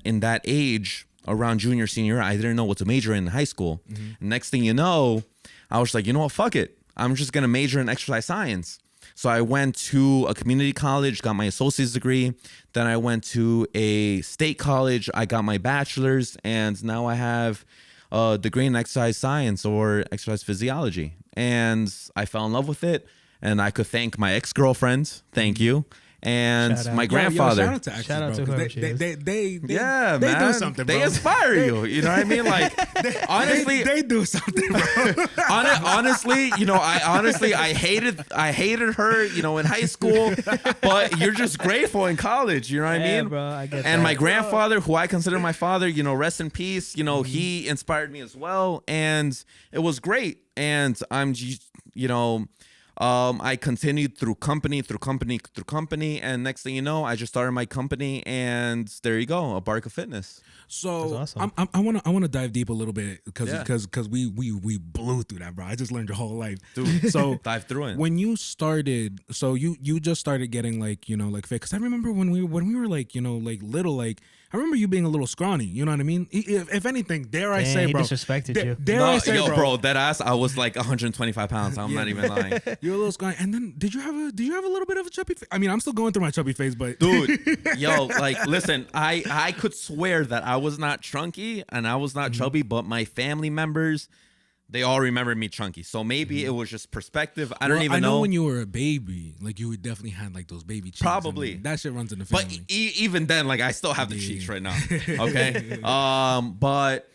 S3: age, around junior, senior, I didn't know what to major in high school. Next thing you know, I was like, you know what, fuck it. I'm just going to major in exercise science. So I went to a community college, got my associate's degree. Then I went to a state college. I got my bachelor's. And now I have a degree in exercise science or exercise physiology. And I fell in love with it. And I could thank my ex-girlfriend. Thank you. And
S2: Shout out.
S3: my
S2: Yo,
S3: grandfather.
S1: Shout out to exes,
S2: Shout out
S1: bro,
S2: to
S1: 'cause
S2: whoever she is.
S1: they
S3: Yeah,
S1: they
S3: man.
S1: do something, bro.
S3: They inspire you. You know what I mean? Like, honestly,
S1: they do something, bro.
S3: honestly, I hated her, in high school, but you're just grateful in college. You know what I
S2: Yeah,
S3: mean?
S2: bro, I get
S3: And
S2: that.
S3: my grandfather, who I consider my father, rest in peace. He inspired me as well, and it was great. And I'm just, I continued through company, and next thing you know, I just started my company, and there you go, Abarca Fitness.
S1: So
S2: That's awesome.
S1: I want to dive deep a little bit because
S3: Yeah.
S1: we blew through that, bro. I just learned your whole life,
S3: Dude,
S1: So
S3: dive through it.
S1: when you started, so you just started getting like like fit. Because I remember when we were like like little, like I remember you being a little scrawny. You know what I mean? If anything, dare I say,
S2: he
S1: bro,
S2: disrespected you.
S1: Dare I say,
S3: bro, that ass, I was like 125 pounds. I'm not even lying.
S1: You're a little scrawny. And then did you have a little bit of a chubby face? I mean, I'm still going through my chubby phase, but
S3: Dude, yo, like, listen, I could swear that I was not chunky and I was not chubby, but my family members, they all remember me chunky. So maybe it was just perspective. I don't even know.
S1: I know when you were a baby, like you would definitely had like those baby cheeks.
S3: Probably.
S1: That shit runs in the
S3: But
S1: family.
S3: even then, like, I still have the cheeks right now. Okay. But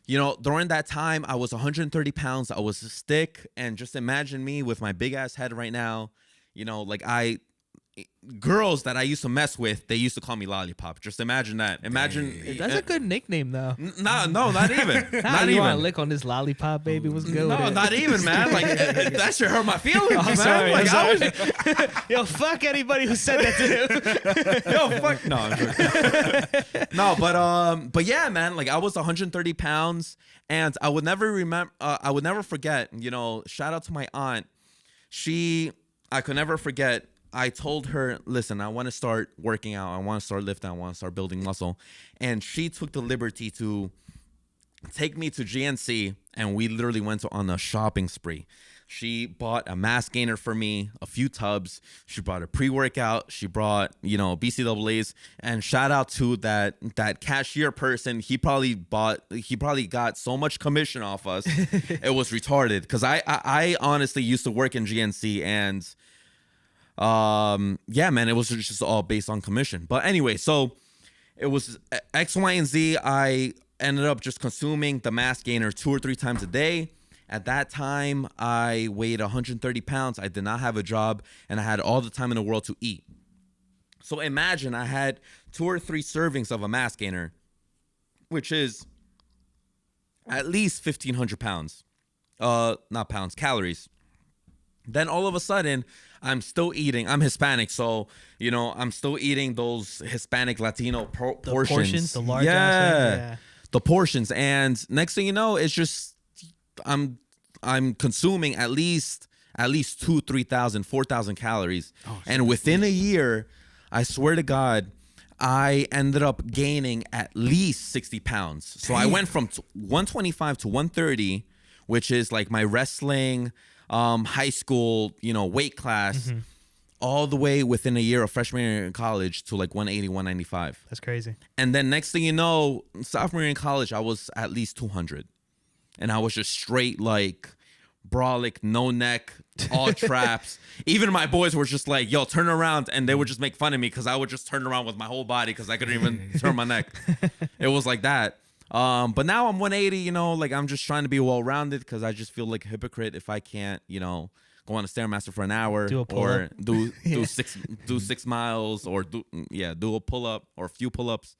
S3: you know, during that time, I was 130 pounds. I was a stick, and just imagine me with my big ass head right now. You know, like girls that I used to mess with, they used to call me Lollipop. Just imagine that. Imagine.
S2: That's a good nickname, though.
S3: No, not even. Not
S2: You want
S3: even.
S2: to lick on this lollipop, baby? What's good?
S3: No,
S2: with it?
S3: not even, man. Like that shit hurt my feelings,
S2: I'm
S3: man.
S2: sorry,
S3: Like
S2: I'm sorry. Yo, fuck anybody who said that to him.
S3: yo, fuck. No, I'm joking. No, but yeah, man. Like I was 130 pounds, and I would never I would never forget. You know, shout out to my aunt. I could never forget. I told her, listen, I want to start working out. I want to start lifting. I want to start building muscle. And she took the liberty to take me to GNC, and we literally went on a shopping spree. She bought a mass gainer for me, a few tubs. She brought a pre-workout. She brought, you know, BCAAs. And shout out to that cashier person. He probably got so much commission off us. It was retarded. Because I honestly used to work in GNC, and yeah, man, it was just all based on commission. But anyway, so it was X, Y, and Z. I ended up just consuming the mass gainer 2 or 3 times a day. At that time, I weighed 130 pounds. I did not have a job, and I had all the time in the world to eat. So imagine I had 2 or 3 servings of a mass gainer, which is at least 1,500 pounds. Not pounds, calories. Then all of a sudden, I'm still eating. I'm Hispanic, so, you know, I'm still eating those Hispanic Latino portions.
S2: The large
S3: yeah.
S2: ass, yeah.
S3: The portions. And next thing you know, it's just I'm consuming at least 2,000, 3,000, 4,000 calories. And within a year, I swear to God, I ended up gaining at least 60 pounds. So I went from 125 to 130, which is like my wrestling high school, you know, weight class, all the way within a year of freshman year in college to like 180, 195.
S2: That's crazy.
S3: And then next thing you know, sophomore year in college, I was at least 200. And I was just straight like brolic, no neck, all traps. Even my boys were just like, yo, turn around. And they would just make fun of me because I would just turn around with my whole body because I couldn't even turn my neck. It was like that. But now I'm 180, you know, like I'm just trying to be well-rounded because I just feel like a hypocrite if I can't, you know, go on a Stairmaster for an hour or do 6 miles or do a pull-up or a few pull-ups,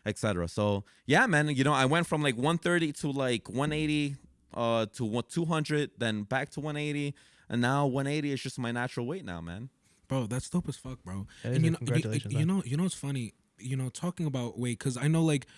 S3: etc. So yeah, man, you know, I went from like 130 to like 180 to 200, then back to 180, and now 180 is just my natural weight now, man.
S1: Bro, that's dope as fuck, bro.
S2: And congratulations.
S1: You know, it's funny, you know, talking about weight, because I know like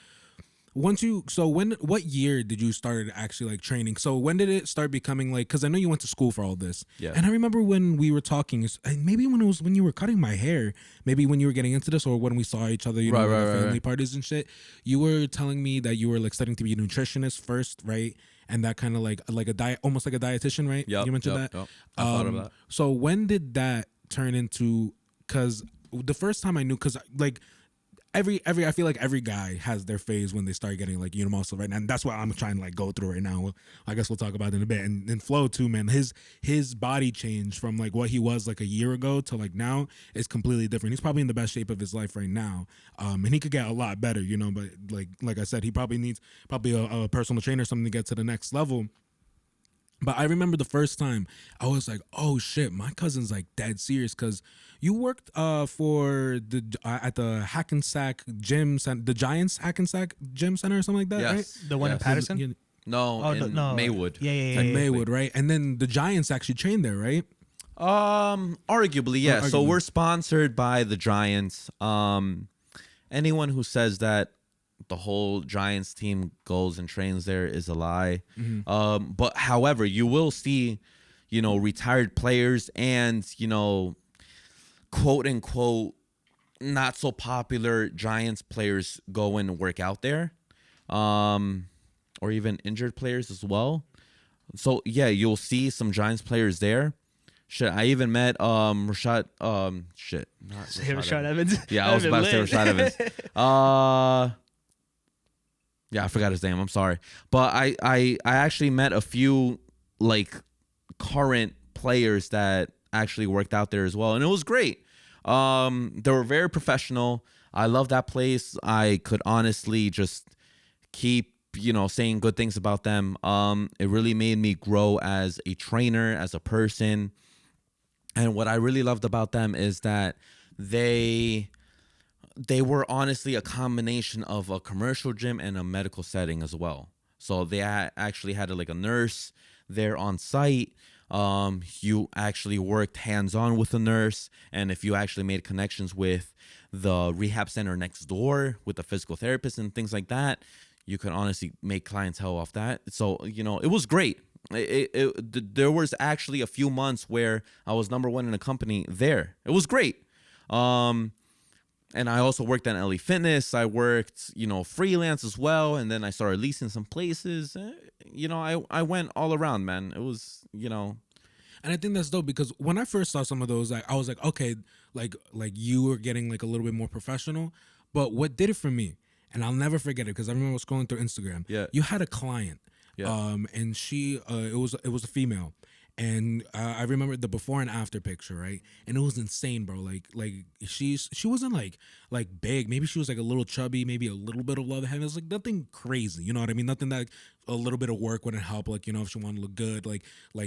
S1: what year did you start actually like training? So when did it start becoming like, because I know you went to school for all this.
S3: Yeah.
S1: And I remember when we were talking, maybe when you were cutting my hair, maybe when you were getting into this, or when we saw each other, you know, at family parties and shit, you were telling me that you were like studying to be a nutritionist first, right? And that kind of like a diet, almost like a dietitian, right?
S3: Yep,
S1: you mentioned that.
S3: Yep. I thought of that.
S1: So when did that turn into, because the first time I knew, because like, I feel like every guy has their phase when they start getting like, you know, muscle right now, and that's what I'm trying to like go through right now. I guess we'll talk about it in a bit. And Flo too, man, his body change from like what he was like a year ago to like now is completely different. He's probably in the best shape of his life right now, and he could get a lot better, you know. But like I said, he probably needs a personal trainer or something to get to the next level. But I remember the first time I was like, oh shit, my cousin's like dead serious, because you worked for at the Hackensack Gym Center, the Giants Hackensack Gym Center or something like that,
S3: Yes.
S1: right?
S2: The one in Patterson?
S3: No, in Maywood.
S2: Yeah.
S1: In Maywood, right? And then the Giants actually trained there, right?
S3: Arguably, yeah. So we're sponsored by the Giants. Anyone who says that the whole Giants team goes and trains there is a lie. But however, you will see, you know, retired players and, you know, quote unquote not so popular Giants players go and work out there, or even injured players as well. So yeah, you'll see some Giants players there. Shit, I even met Rashad shit, not
S2: Rashad Evans.
S3: Yeah, I was about to say Rashad Evans. Yeah, I forgot his name. I'm sorry. But I actually met a few like current players that actually worked out there as well, and it was great. They were very professional. I love that place. I could honestly just keep, saying good things about them. It really made me grow as a trainer, as a person. And what I really loved about them is that they were honestly a combination of a commercial gym and a medical setting as well. So they actually had like a nurse there on site. You actually worked hands-on with a nurse, and if you actually made connections with the rehab center next door with the physical therapist and things like that, you could honestly make clientele off that. So it was great. There was actually a few months where I was number one in a company there. It was great. And I also worked at LA Fitness. I worked, freelance as well. And then I started leasing some places. I went all around, man. It was,
S1: And I think that's dope because when I first saw some of those, I was like, okay, like you were getting like a little bit more professional. But what did it for me, and I'll never forget it because I remember scrolling through Instagram.
S3: Yeah.
S1: You had a client,
S3: Yeah.
S1: and she, it was a female. And I remember the before and after picture, right? And it was insane, bro. Like she wasn't like big. Maybe she was like a little chubby, maybe a little bit of love heavy. It was like nothing crazy, you know what I mean? Nothing that a little bit of work wouldn't help. Like, if she wanted to look good, like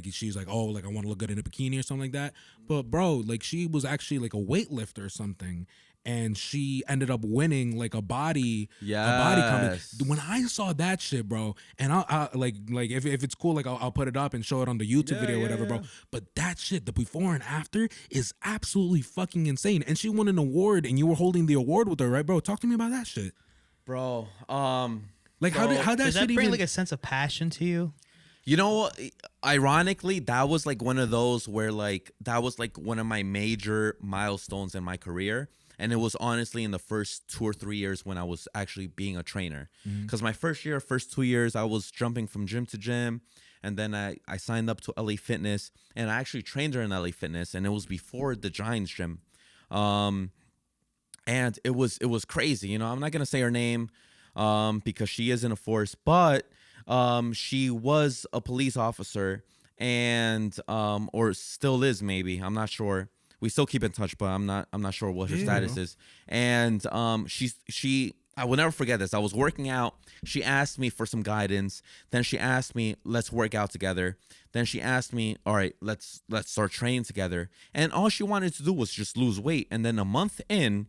S1: she's like, oh, like I want to look good in a bikini or something like that. But bro, like she was actually like a weightlifter or something. And she ended up winning like a body
S3: Yes.
S1: when I saw that shit, bro. And I like if it's cool, like I'll put it up and show it on the YouTube video or whatever, bro. But that shit, the before and after, is absolutely fucking insane. And she won an award, and you were holding the award with her, right, bro? Talk to me about that shit,
S3: Bro.
S1: Like how that
S2: Does
S1: shit
S2: that bring
S1: even
S2: like a sense of passion to you?
S3: Ironically, that was like one of those where like that was like one of my major milestones in my career. And it was honestly in the first 2 or 3 years when I was actually being a trainer. Because my first 2 years, I was jumping from gym to gym. And then I signed up to LA Fitness. And I actually trained her in LA Fitness. And it was before the Giants gym. And it was crazy. I'm not going to say her name because she is in a force. But she was a police officer. And or still is, maybe. I'm not sure. We still keep in touch, but I'm not sure what her status is. And I will never forget this. I was working out. She asked me for some guidance. Then she asked me, let's work out together. Then she asked me, all right, let's start training together. And all she wanted to do was just lose weight. And then a month in,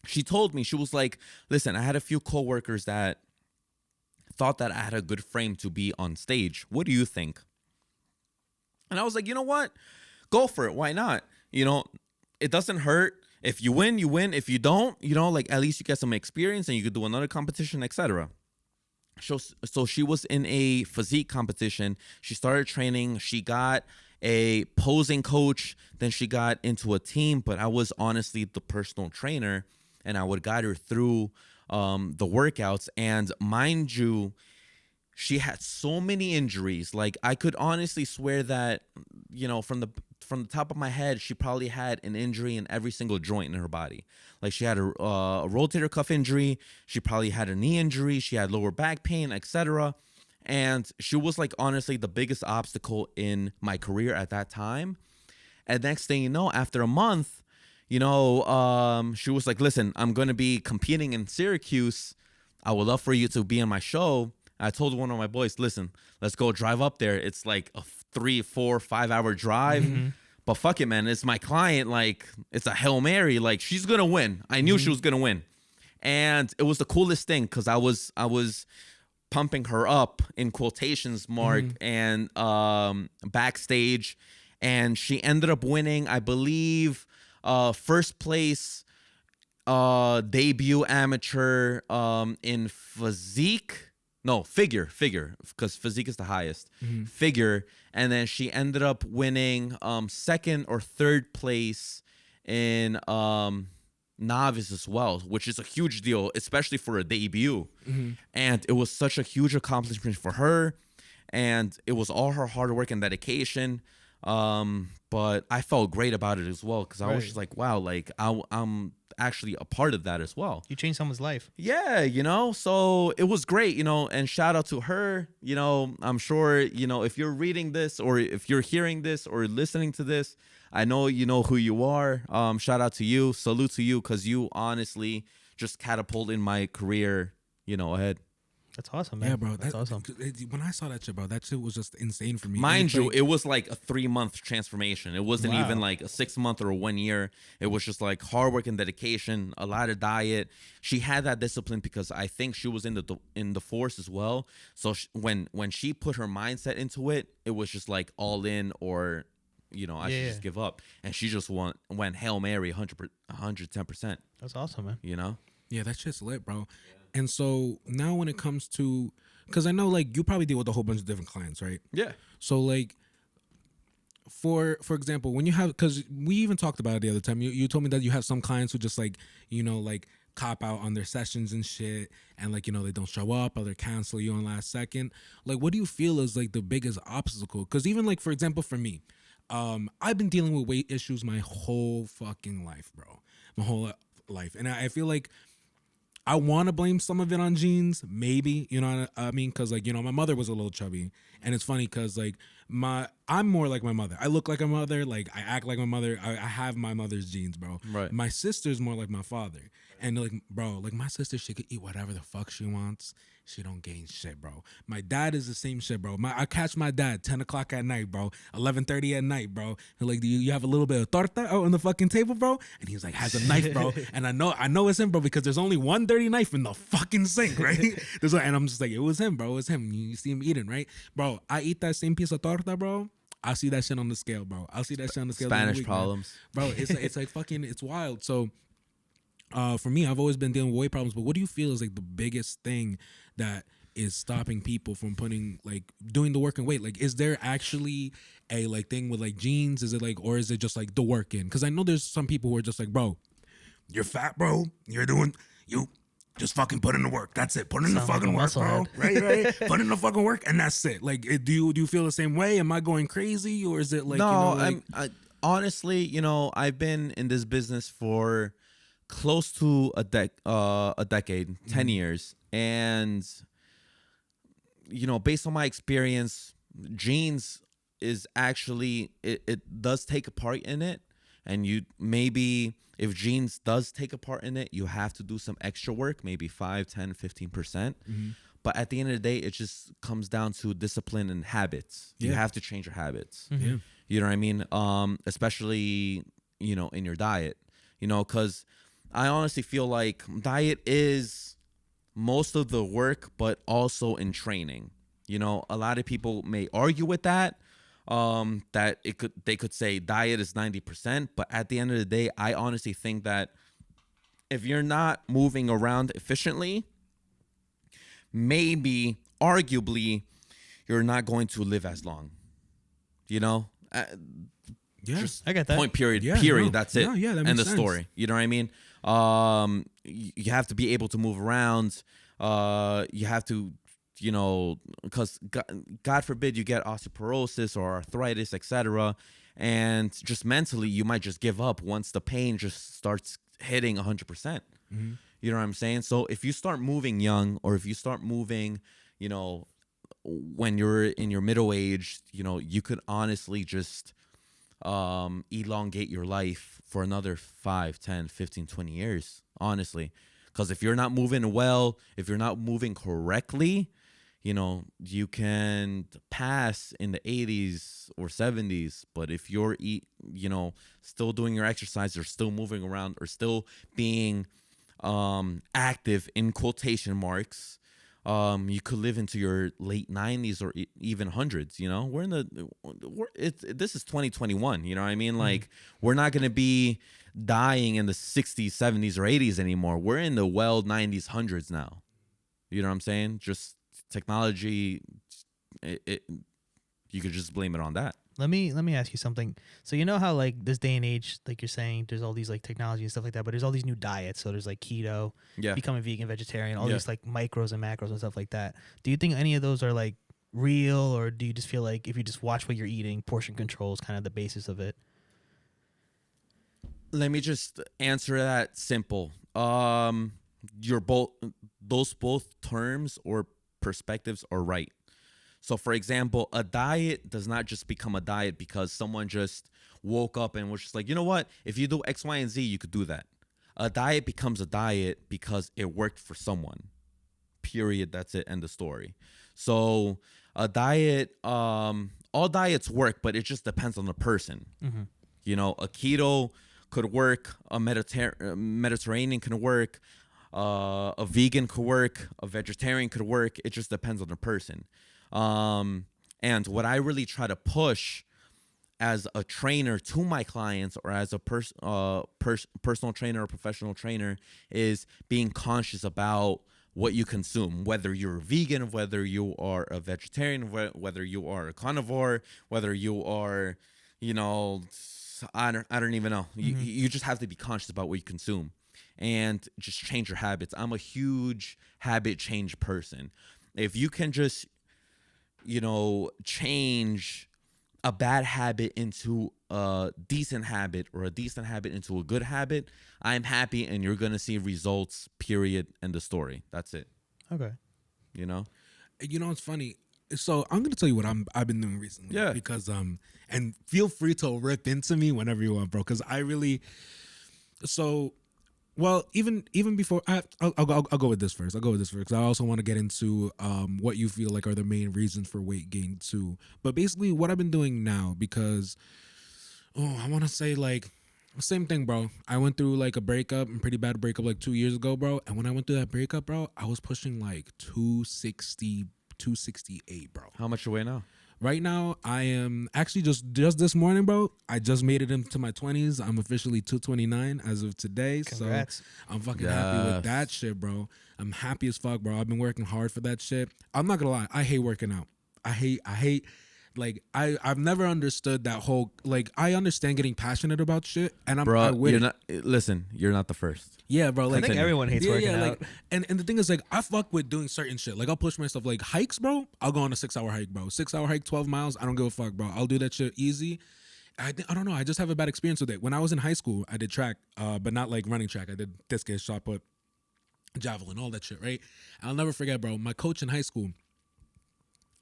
S3: she told me, she was like, listen, I had a few coworkers that thought that I had a good frame to be on stage. What do you think? And I was like, you know what? Go for it. Why not? It doesn't hurt. If you win, you win. If you don't, like at least you get some experience and you could do another competition, etc. So she was in a physique competition. She started training. She got a posing coach. Then she got into a team. But I was honestly the personal trainer, and I would guide her through the workouts. And mind you, she had so many injuries. Like I could honestly swear that, from the top of my head, she probably had an injury in every single joint in her body. Like she had a rotator cuff injury. She probably had a knee injury. She had lower back pain, etc. And she was like honestly the biggest obstacle in my career at that time. And next thing you know, after a month, she was like, listen, I'm going to be competing in Syracuse. I would love for you to be on my show. I told one of my boys, listen, let's go drive up there. It's like a 3, 4, 5 hour drive. But fuck it, man. It's my client. Like, it's a Hail Mary. Like, she's going to win. I knew she was going to win. And it was the coolest thing because I was pumping her up in quotations mark and backstage. And she ended up winning, I believe, first place debut amateur in physique. No, figure, because physique is the highest. Figure. And then she ended up winning second or third place in novice as well, which is a huge deal, especially for a debut. And it was such a huge accomplishment for her, and it was all her hard work and dedication. But I felt great about it as well, because I was just like, wow, like I'm actually a part of that as well.
S2: You changed someone's life.
S3: Yeah, so it was great, and shout out to her. I'm sure, if you're reading this, or if you're hearing this or listening to this, I know you know who you are. Shout out to you. Salute to you, because you honestly just catapulted my career, ahead.
S2: That's awesome, man.
S1: Yeah, bro.
S2: That's awesome.
S1: When I saw that shit, bro, that shit was just insane for me.
S3: Mind you,
S1: like,
S3: it was like a 3-month transformation. It wasn't even like a 6-month or a 1 year. It was just like hard work and dedication, a lot of diet. She had that discipline because I think she was in the force as well. So when she put her mindset into it, it was just like all in, or I should just give up. And she just went Hail Mary 110%.
S2: That's awesome, man.
S1: Yeah, that shit's lit, bro. And so now when it comes to, because I know like you probably deal with a whole bunch of different clients, right?
S3: Yeah.
S1: So like, for example, when you have, because we even talked about it the other time, you told me that you have some clients who just like, like cop out on their sessions and shit, and like, they don't show up, or they cancel you on last second. Like, what do you feel is like the biggest obstacle? Because even like, for example, for me, I've been dealing with weight issues my whole fucking life, bro. My whole life. And I feel like I want to blame some of it on genes, maybe, you know what I mean? Because, like, my mother was a little chubby. And it's funny because, like, I'm more like my mother. I look like my mother. Like, I act like my mother. I have my mother's genes, bro.
S3: Right.
S1: My sister's more like my father. And, like, bro, like, my sister, she could eat whatever the fuck she wants. She don't gain shit, bro. My dad is the same shit, bro. I catch my dad 10 o'clock at night, bro. 11:30 at night, bro. And like, do you have a little bit of torta out on the fucking table, bro? And he's like, has a knife, bro. And I know it's him, bro, because there's only one dirty knife in the fucking sink, right? And I'm just like, it was him, bro. It was him. You see him eating, right? Bro, I eat that same piece of torta, bro. I'll see that shit on the scale, bro. I'll see that shit on the scale.
S3: Spanish problems.
S1: Man. Bro, it's like fucking, it's wild. So, for me, I've always been dealing with weight problems, but what do you feel is like the biggest thing that is stopping people from doing the work and weight? Like, is there actually a like thing with like genes? Is it like, or is it just like the work in? Because I know there's some people who are just like, bro, you're fat, bro. You just fucking put in the work. That's it. Put in the fucking work, bro. Right. Put in the fucking work, and that's it. Like, do you feel the same way? Am I going crazy, or is it like,
S3: no? I honestly, I've been in this business for close to a decade, 10 years, and based on my experience, genes is actually, it does take a part in it. And if genes does take a part in it, you have to do some extra work, maybe 5, 10, 15%. But at the end of the day, it just comes down to discipline and habits. You have to change your habits. You know what I mean? Especially, in your diet, because I honestly feel like diet is most of the work, but also in training. A lot of people may argue with that, that they could say diet is 90%, but at the end of the day, I honestly think that if you're not moving around efficiently, maybe arguably you're not going to live as long.
S1: Yeah,
S3: just
S2: I get that.
S3: Point period.
S1: Yeah,
S3: period.
S1: No.
S3: That's it.
S1: No, yeah, that makes
S3: End of
S1: sense.
S3: story. You know what I mean? You have to be able to move around. You have to, because God forbid you get osteoporosis or arthritis, etc. And just mentally, you might just give up once the pain just starts hitting 100%. You know what I'm saying? So if you start moving young, or if you start moving, when you're in your middle age, you could honestly just elongate your life for another 5, 10, 15, 20 years, honestly. Because if you're not moving well, if you're not moving correctly, you can pass in the 80s or 70s. But if you're, still doing your exercise, or still moving around, or still being active in quotation marks, you could live into your late 90s or even hundreds. This is 2021. You know what I mean? Like, we're not gonna be dying in the 60s, 70s, or 80s anymore. We're in the 90s, hundreds now. You know what I'm saying? Just technology. You could just blame it on that.
S2: Let me ask you something. So you know how like this day and age, like you're saying, there's all these like technology and stuff like that, but there's all these new diets. So there's like keto,
S3: Yeah.
S2: becoming vegan, vegetarian, all
S3: Yeah.
S2: these like micros and macros and stuff like that. Do you think any of those are like real, or do you just feel like if you just watch what you're eating, portion control is kind of the basis of it?
S3: Let me just answer that simple. You're both those both terms or perspectives are right. So, for example, a diet does not just become a diet because someone just woke up and was just like, you know what? If you do X, Y, and Z, you could do that. A diet becomes a diet because it worked for someone. Period. That's it. End of story. So, a diet, all diets work, but it just depends on the person.
S2: Mm-hmm.
S3: You know, a keto could work, a Mediterranean can work, a vegan could work, a vegetarian could work. It just depends on the person. And what I really try to push as a trainer to my clients, or as a personal trainer or professional trainer, is being conscious about what you consume, whether you're a vegan, whether you are a vegetarian, whether you are a carnivore, whether you are, you know, I don't even know.
S2: Mm-hmm.
S3: You just have to be conscious about what you consume and just change your habits. I'm a huge habit change person. If you can just, you know, change a bad habit into a decent habit, or a decent habit into a good habit, I'm happy, and you're going to see results, period, end of story. That's it.
S2: Okay.
S3: You know?
S1: You know, it's funny. So I'm gonna tell you what I've been doing recently.
S3: Yeah.
S1: Because and feel free to rip into me whenever you want, bro. Because I really, so, well, even before I'll go with this first. I'll go with this first because I also want to get into what you feel like are the main reasons for weight gain too. But basically, what I've been doing now, because I want to say like same thing, bro. I went through like a breakup, a pretty bad breakup like 2 years ago, bro. And when I went through that breakup, bro, I was pushing like 260, 268, bro.
S3: How much you weigh now?
S1: Right now, I am actually just this morning, bro. I just made it into my 20s. I'm officially 229 as of today.
S2: Congrats.
S1: So I'm fucking happy with
S3: Yes.
S1: that shit, bro. I'm happy as fuck, bro. I've been working hard for that shit. I'm not gonna lie. I hate working out. I hate. Like I've never understood that whole, like, I understand getting passionate about shit, and I
S3: Bro,
S1: with
S3: you're
S1: it.
S3: not. Listen, you're not the first.
S1: Yeah, bro. Like,
S2: I think everyone hates working out.
S1: Like, and the thing is, like, I fuck with doing certain shit. Like, I'll push myself. Like hikes, bro. I'll go on a 6-hour hike, bro. 6-hour hike, 12 miles. I don't give a fuck, bro. I'll do that shit easy. I don't know. I just have a bad experience with it. When I was in high school, I did track, but not like running track. I did discus, shot put, javelin, all that shit, right? I'll never forget, bro. My coach in high school,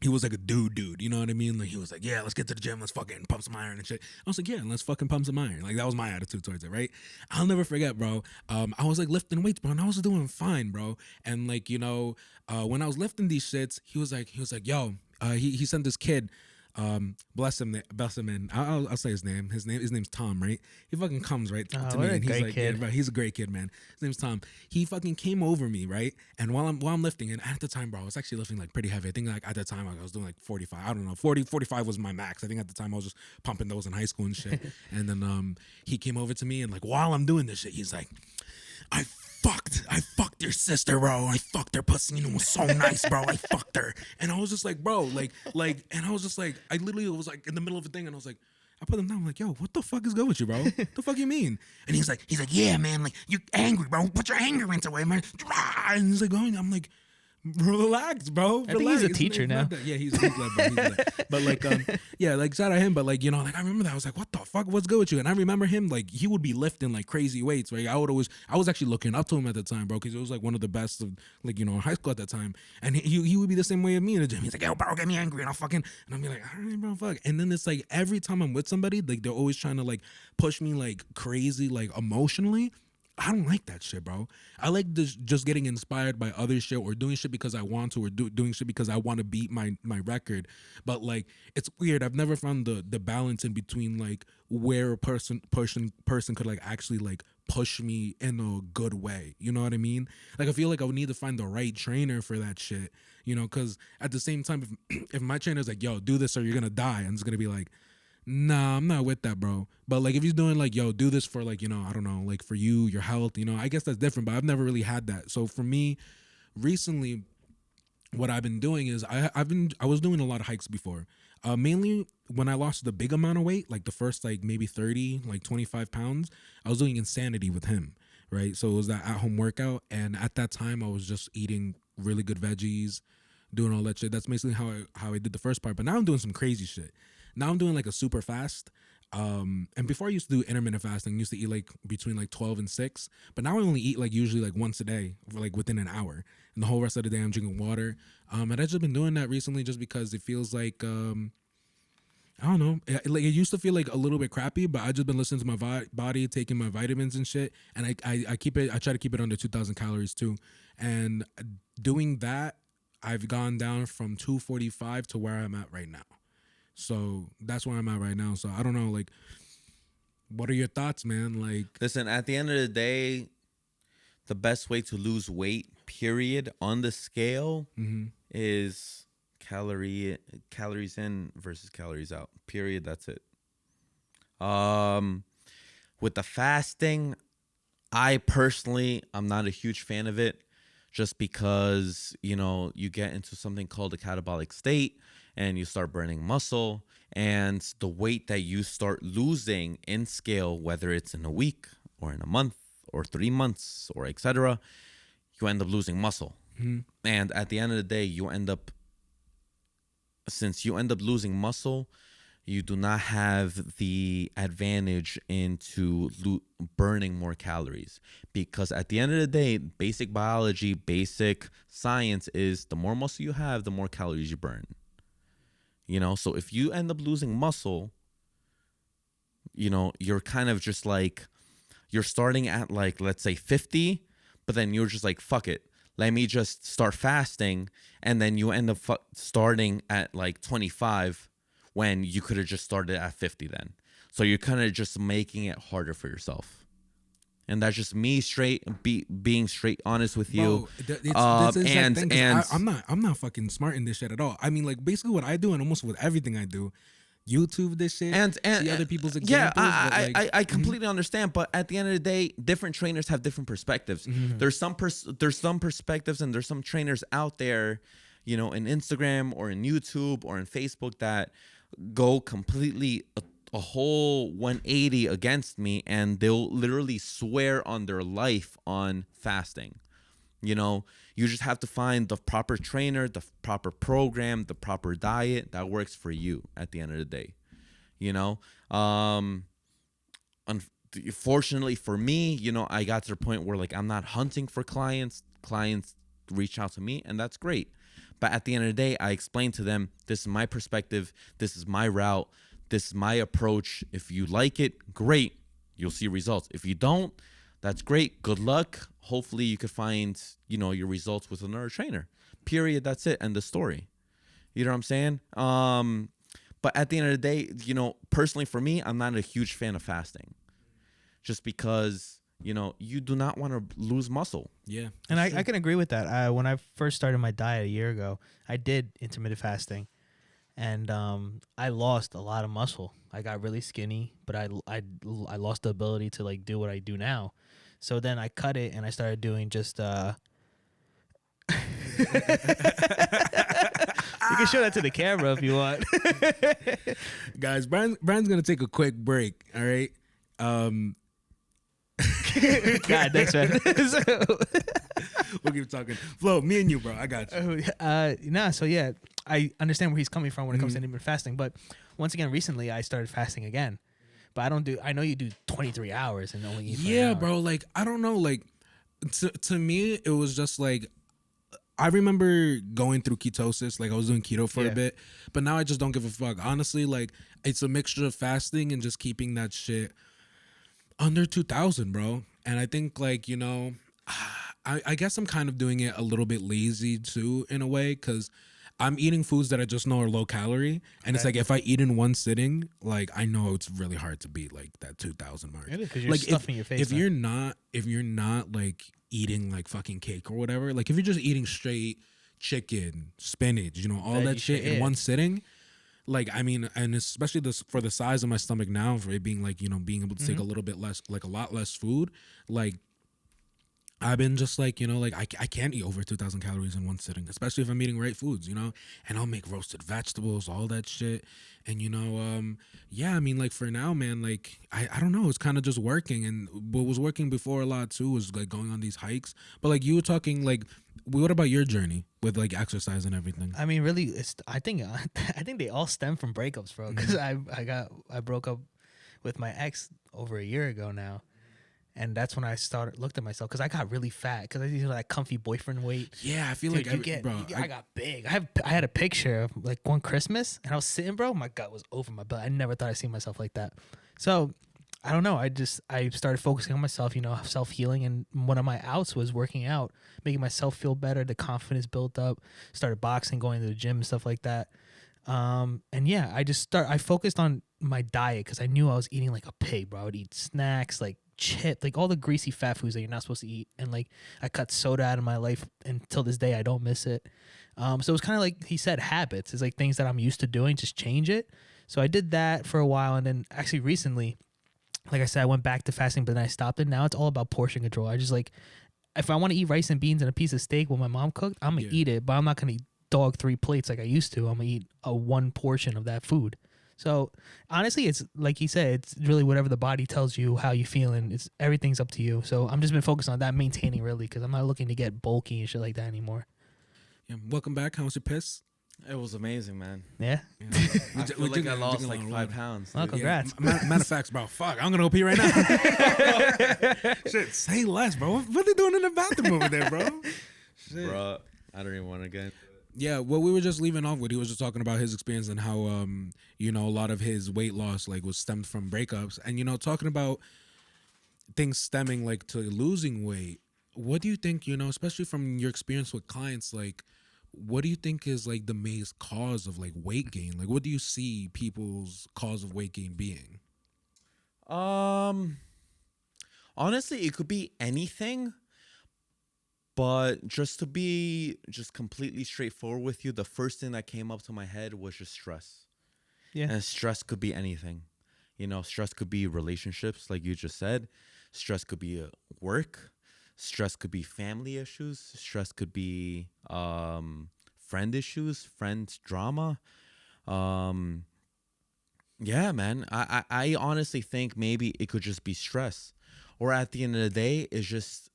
S1: he was like a dude, you know what I mean? Like, he was like, yeah, let's get to the gym, let's fucking pump some iron and shit. I was like, yeah, let's fucking pump some iron. Like, that was my attitude towards it, right? I'll never forget, bro. I was like lifting weights, bro, and I was doing fine, bro. And like, you know, when I was lifting these shits, he was like, yo, he sent this kid, bless him, and I'll say his name. His name's Tom, right? He fucking comes right to
S2: what
S1: me,
S2: a
S1: and he's
S2: great
S1: like,
S2: kid.
S1: yeah, bro, he's a great kid, man. His name's Tom. He fucking came over me, right? And while I'm lifting, and at the time, bro, I was actually lifting like pretty heavy. I think like at the time I was doing like 45. I don't know, 45 was my max. I think at the time I was just pumping those in high school and shit. And then he came over to me, and like while I'm doing this shit, he's like, I fucked your sister, bro. I fucked her pussy, and it was so nice, bro. I fucked her. And I was just like, bro, like, and I was just like, I literally was like in the middle of a thing, and I was like, I put him down. I'm like, yo, what the fuck is good with you, bro? The fuck you mean? And he's like, yeah, man, like, you angry, bro. Put your anger into it, man. And he's like, going, I'm like, relax, bro.
S2: I think he's a
S1: Relax.
S2: teacher
S1: It's
S2: now.
S1: not that- Yeah, he's led, bro. He's led. But like, yeah, like shout out him. But like, you know, like I remember that. I was like, what the fuck? What's good with you? And I remember him, like, he would be lifting like crazy weights, right? I was actually looking up to him at the time, bro, because it was like one of the best of, like, you know, high school at that time. And he would be the same way of me in the gym. He's like, yo, bro, get me angry, and I'll fucking, and I'm be like, all right, bro, fuck. And then it's like every time I'm with somebody, like they're always trying to like push me like crazy, like emotionally. I don't like that shit, bro. I like this, just getting inspired by other shit, or doing shit because I want to, or doing shit because I want to beat my record. But like, it's weird. I've never found the balance in between like where a person could like actually like push me in a good way. You know what I mean? Like, I feel like I would need to find the right trainer for that shit. You know, because at the same time, if my trainer's like, yo, do this or you're gonna die, and it's gonna be like, nah, I'm not with that, bro. But like, if he's doing like, yo, do this for like, you know, I don't know, like for you, your health, you know, I guess that's different. But I've never really had that. So for me, recently, what I've been doing is I was doing a lot of hikes before. Mainly when I lost the big amount of weight, like the first like maybe 30, like 25 pounds, I was doing Insanity with him, right? So it was that at-home workout, and at that time I was just eating really good veggies, doing all that shit. That's basically how I did the first part. But now I'm doing some crazy shit. Now I'm doing like a super fast. And before I used to do intermittent fasting, I used to eat like between like 12 and 6. But now I only eat like usually like once a day, for like within an hour. And the whole rest of the day I'm drinking water. And I've just been doing that recently just because it feels like I don't know. Like it used to feel like a little bit crappy, but I just been listening to my body, taking my vitamins and shit, and I keep it. I try to keep it under 2,000 calories too, and doing that, I've gone down from 245 to where I'm at right now. So that's where I'm at right now. So I don't know. Like, what are your thoughts, man? Like,
S3: Listen, at the end of the day, the best way to lose weight, period, on the scale is calories in versus calories out. Period. That's it. With the fasting, I personally, I'm not a huge fan of it, just because you get into something called a catabolic state, and you start burning muscle, and the weight that you start losing in scale, whether it's in a week or in a month or 3 months or etc., you end up losing muscle. And at the end of the day, since you end up losing muscle, you do not have the advantage into burning more calories, because at the end of the day, basic biology, basic science is the more muscle you have, the more calories you burn. So if you end up losing muscle, you're kind of just like, you're starting at like, let's say 50, but then you're just like, fuck it, let me just start fasting, and then you end up starting at like 25 when you could have just started at 50 then. So you're kind of just making it harder for yourself. And that's just me being straight honest with you.
S1: Bro, I'm not fucking smart in this shit at all. I mean, like basically what I do, and almost with everything I do, YouTube this shit,
S3: and
S1: see other people's examples.
S3: Yeah, I completely understand, but at the end of the day, different trainers have different perspectives. There's some perspectives, and there's some trainers out there, in Instagram or in YouTube or in Facebook, that go completely a whole 180 against me, and they'll literally swear on their life on fasting. You just have to find the proper trainer, the proper program, the proper diet that works for you at the end of the day. Unfortunately for me, I got to the point where like I'm not hunting for clients. Clients reach out to me, and that's great. But at the end of the day, I explain to them, this is my perspective, this is my route, this is my approach. If you like it, great, you'll see results. If you don't, that's great. Good luck. Hopefully you could find, your results with another trainer. Period. That's it. End of story. You know what I'm saying? But at the end of the day, personally for me, I'm not a huge fan of fasting. Just because, you do not want to lose muscle.
S1: Yeah.
S2: And I can agree with that. When I first started my diet a year ago, I did intermittent fasting. And I lost a lot of muscle. I got really skinny, but I lost the ability to like do what I do now. So then I cut it, and I started doing just. You can show that to the camera if you want.
S1: Guys, Brian's gonna take a quick break. All right.
S2: God, thanks, man.
S1: We'll keep talking. Flo, me and you, bro. I got you.
S2: So yeah, I understand where he's coming from when it comes to intermittent fasting. But once again, recently I started fasting again. But I know you do 23 hours and only eat for an hour.
S1: Bro. Like, I don't know. Like, to me, it was just like, I remember going through ketosis. Like, I was doing keto for a bit. But now I just don't give a fuck. Honestly, like, it's a mixture of fasting and just keeping that shit under 2,000, bro. And I think, like, I guess I'm kind of doing it a little bit lazy, too, in a way. Because I'm eating foods that I just know are low calorie, and it's like if I eat in one sitting, like I know it's really hard to beat like that 2,000 mark.
S2: It is, because you're
S1: like
S2: stuffing your face.
S1: If you're not like eating like fucking cake or whatever, like if you're just eating straight chicken, spinach, all that shit in one sitting, like I mean, and especially for the size of my stomach now, for it being like being able to take a little bit less, like a lot less food, like I've been just like, like I can't eat over 2,000 calories in one sitting, especially if I'm eating right foods, and I'll make roasted vegetables, all that shit. And, yeah, I mean, like for now, man, like, I don't know, it's kind of just working. And what was working before a lot too was like going on these hikes. But like you were talking, like, what about your journey with like exercise and everything?
S2: I mean, really, I think I think they all stem from breakups, bro. Because I broke up with my ex over a year ago now. And that's when I looked at myself because I got really fat because I used that comfy boyfriend weight.
S1: Yeah, I feel
S2: Dude,
S1: like
S2: I got big. I had a picture of like one Christmas and I was sitting, bro. My gut was over my belly. I never thought I'd see myself like that. So I don't know. I started focusing on myself, self healing. And one of my outs was working out, making myself feel better. The confidence built up. Started boxing, going to the gym, and stuff like that. And yeah, I focused on my diet because I knew I was eating like a pig, bro. I would eat snacks like chip, like all the greasy fat foods that you're not supposed to eat. And like I cut soda out of my life, and till this day I don't miss it. So it was kind of like he said, habits. It's like things that I'm used to doing, just change it. So I did that for a while, and then actually recently, like I said, I went back to fasting, but then I stopped it. Now it's all about portion control. I just like, if I want to eat rice and beans and a piece of steak when my mom cooked, I'm gonna eat it, but I'm not gonna dog 3 plates like I used to. I'm gonna eat a 1 portion of that food. So honestly, it's like he said, it's really whatever the body tells you, how you feeling. It's everything's up to you. So I'm just been focused on that, maintaining really, because I'm not looking to get bulky and shit like that anymore.
S1: Yeah, welcome back. How was your piss?
S3: It was amazing, man.
S2: Yeah.
S3: I feel like I lost like 5 pounds.
S2: Well, congrats.
S1: Yeah, matter of fact, bro, fuck, I'm gonna pee right now. Shit, say less, bro. What are they doing in the bathroom over there, bro? Shit.
S3: Bro, I don't even want to get.
S1: Yeah, what we were just leaving off with, he was just talking about his experience and how, a lot of his weight loss like was stemmed from breakups, and talking about things stemming like to losing weight. What do you think? Especially from your experience with clients, like, what do you think is like the main cause of like weight gain? Like, what do you see people's cause of weight gain being?
S3: Honestly, it could be anything. But just to be completely straightforward with you, the first thing that came up to my head was just stress.
S2: Yeah.
S3: And stress could be anything. Stress could be relationships, like you just said. Stress could be work. Stress could be family issues. Stress could be friend issues, friend drama. Yeah, man. I honestly think maybe it could just be stress. Or at the end of the day, it's just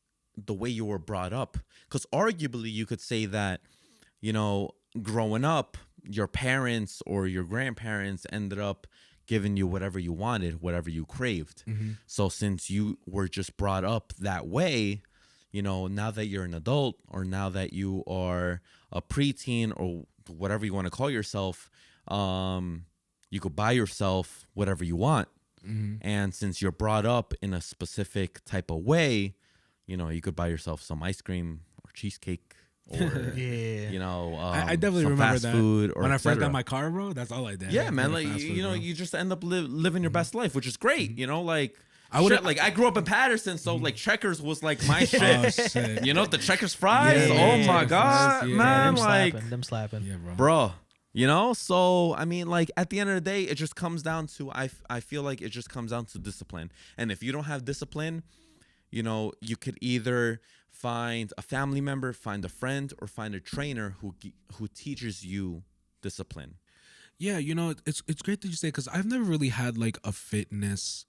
S3: the way you were brought up. Because arguably you could say that, growing up, your parents or your grandparents ended up giving you whatever you wanted, whatever you craved.
S1: Mm-hmm.
S3: So since you were just brought up that way, now that you're an adult, or now that you are a preteen, or whatever you want to call yourself, you could buy yourself whatever you want.
S1: Mm-hmm.
S3: And since you're brought up in a specific type of way, you could buy yourself some ice cream or cheesecake, or
S1: yeah. I definitely
S3: some
S1: remember
S3: fast
S1: that
S3: food, or
S1: when I
S3: et cetera.
S1: first got my car, bro. That's all I did.
S3: Yeah, man. Like
S1: fast food, bro.
S3: you just end up living your best life, which is great. Like
S1: I would
S3: like I grew up in Patterson, so like Checkers was like my shit.
S1: Oh, shit.
S3: The Checkers fries.
S1: Yeah,
S3: oh my god,
S1: yeah.
S3: man!
S2: Yeah,
S3: Like
S2: them slapping.
S1: Yeah, bro.
S3: So I mean, like at the end of the day, it just comes down to I feel like it just comes down to discipline. And if you don't have discipline, you could either find a family member, find a friend, or find a trainer who teaches you discipline.
S1: Yeah, it's great that you say, because I've never really had like a fitness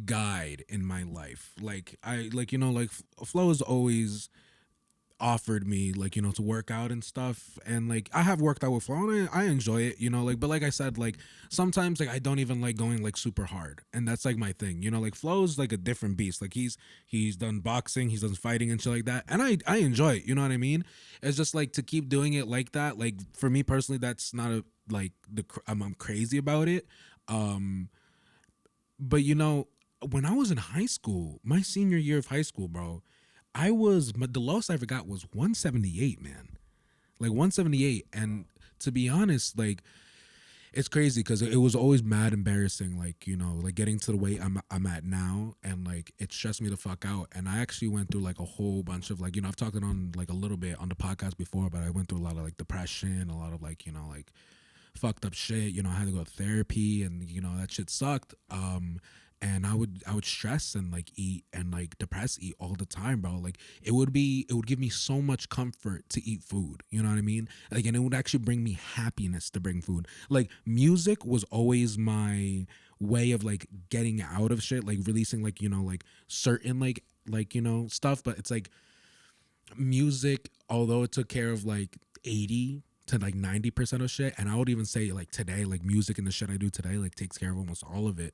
S1: guide in my life. Like Flo has always offered me like to work out and stuff, and like I have worked out with Flo and I enjoy it, but like I said, like sometimes like I don't even like going like super hard, and that's like my thing. Like Flo's like a different beast. Like he's done boxing, he's done fighting and shit like that, and I enjoy it. You know what I mean? It's just like to keep doing it like that. Like for me personally, that's not a like I'm crazy about it. But when I was in high school, my senior year of high school, bro, the lowest I ever got was 178, man. Like 178. And to be honest, like it's crazy because it was always mad embarrassing, like, like getting to the weight I'm at now, and like it stressed me the fuck out. And I actually went through like a whole bunch of like, I've talked on like a little bit on the podcast before, but I went through a lot of like depression, a lot of like, like fucked up shit. I had to go to therapy, and that shit sucked. and I would stress and like eat and like depress eat all the time, bro. Like it would give me so much comfort to eat food. You know what I mean? Like, and it would actually bring me happiness to bring food. Like music was always my way of like getting out of shit, like releasing like, you know, like certain like, you know, stuff. But it's like music, although it took care of like 80 to like 90% of shit, and I would even say like today, like music and the shit I do today like takes care of almost all of it.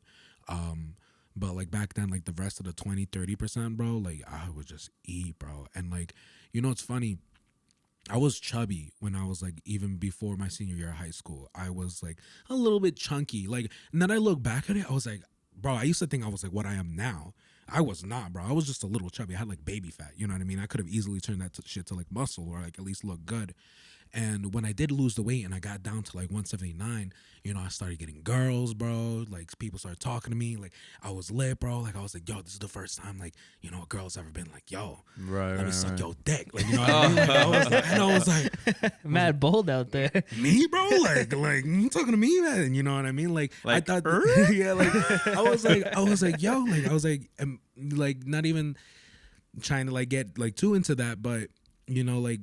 S1: But like back then, like the rest of the 20-30%, bro, like I would just eat, bro. And like, you know, it's funny, I was chubby when I was like, even before my senior year of high school, I was like a little bit chunky. Like, and then I look back at it, I was like, bro, I used to think I was like what I am now. I was not, bro. I was just a little chubby. I had like baby fat. You know what I mean? I could have easily turned that shit to like muscle or like at least look good. And when I did lose the weight and I got down to like 179, you know, I started getting girls, bro. Like people started talking to me. Like I was lit, bro. Like I was like, yo, this is the first time like, you know, a girl's ever been like, yo, let me suck your dick. Like, you know what I mean? Like, I was like,
S2: mad bold out there.
S1: me, bro? Like you talking to me, man? You know what I mean? Like I thought, yeah, like I was like, yo, like I was like not even trying to like get like too into that, but you know, like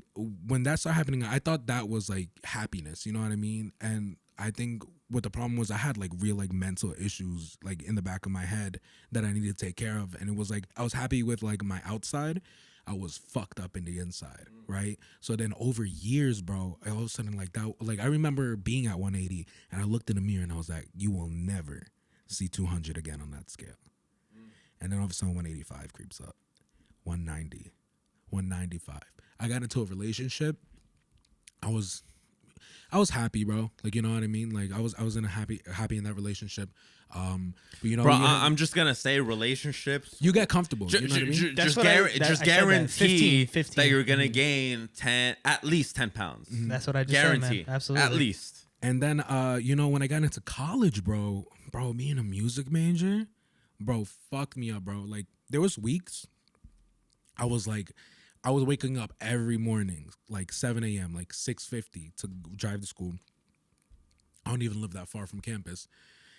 S1: when that started happening, I thought that was like happiness, you know what I mean? And I think what the problem was, I had like real like mental issues like in the back of my head that I needed to take care of. And it was like, I was happy with like my outside, I was fucked up in the inside, right? So then over years, bro, all of a sudden like that, like I remember being at 180 and I looked in the mirror and I was like, you will never see 200 again on that scale. And then all of a sudden 185 creeps up, 190, 195. I got into a relationship. I was happy, bro. Like, you know what I mean? Like I was in a happy in that relationship. But you know,
S3: bro, I'm just gonna say relationships.
S1: You get comfortable. You know what I mean?
S3: Just guarantee
S2: 15.
S3: that you're gonna gain at least 10 pounds.
S2: That's what I just
S3: guarantee.
S2: said, man. Absolutely.
S3: At least.
S1: And then you know, when I got into college, bro, being a music major, bro, fucked me up, bro. Like there was weeks I was waking up every morning, like 7 a.m., like 6:50 to drive to school. I don't even live that far from campus.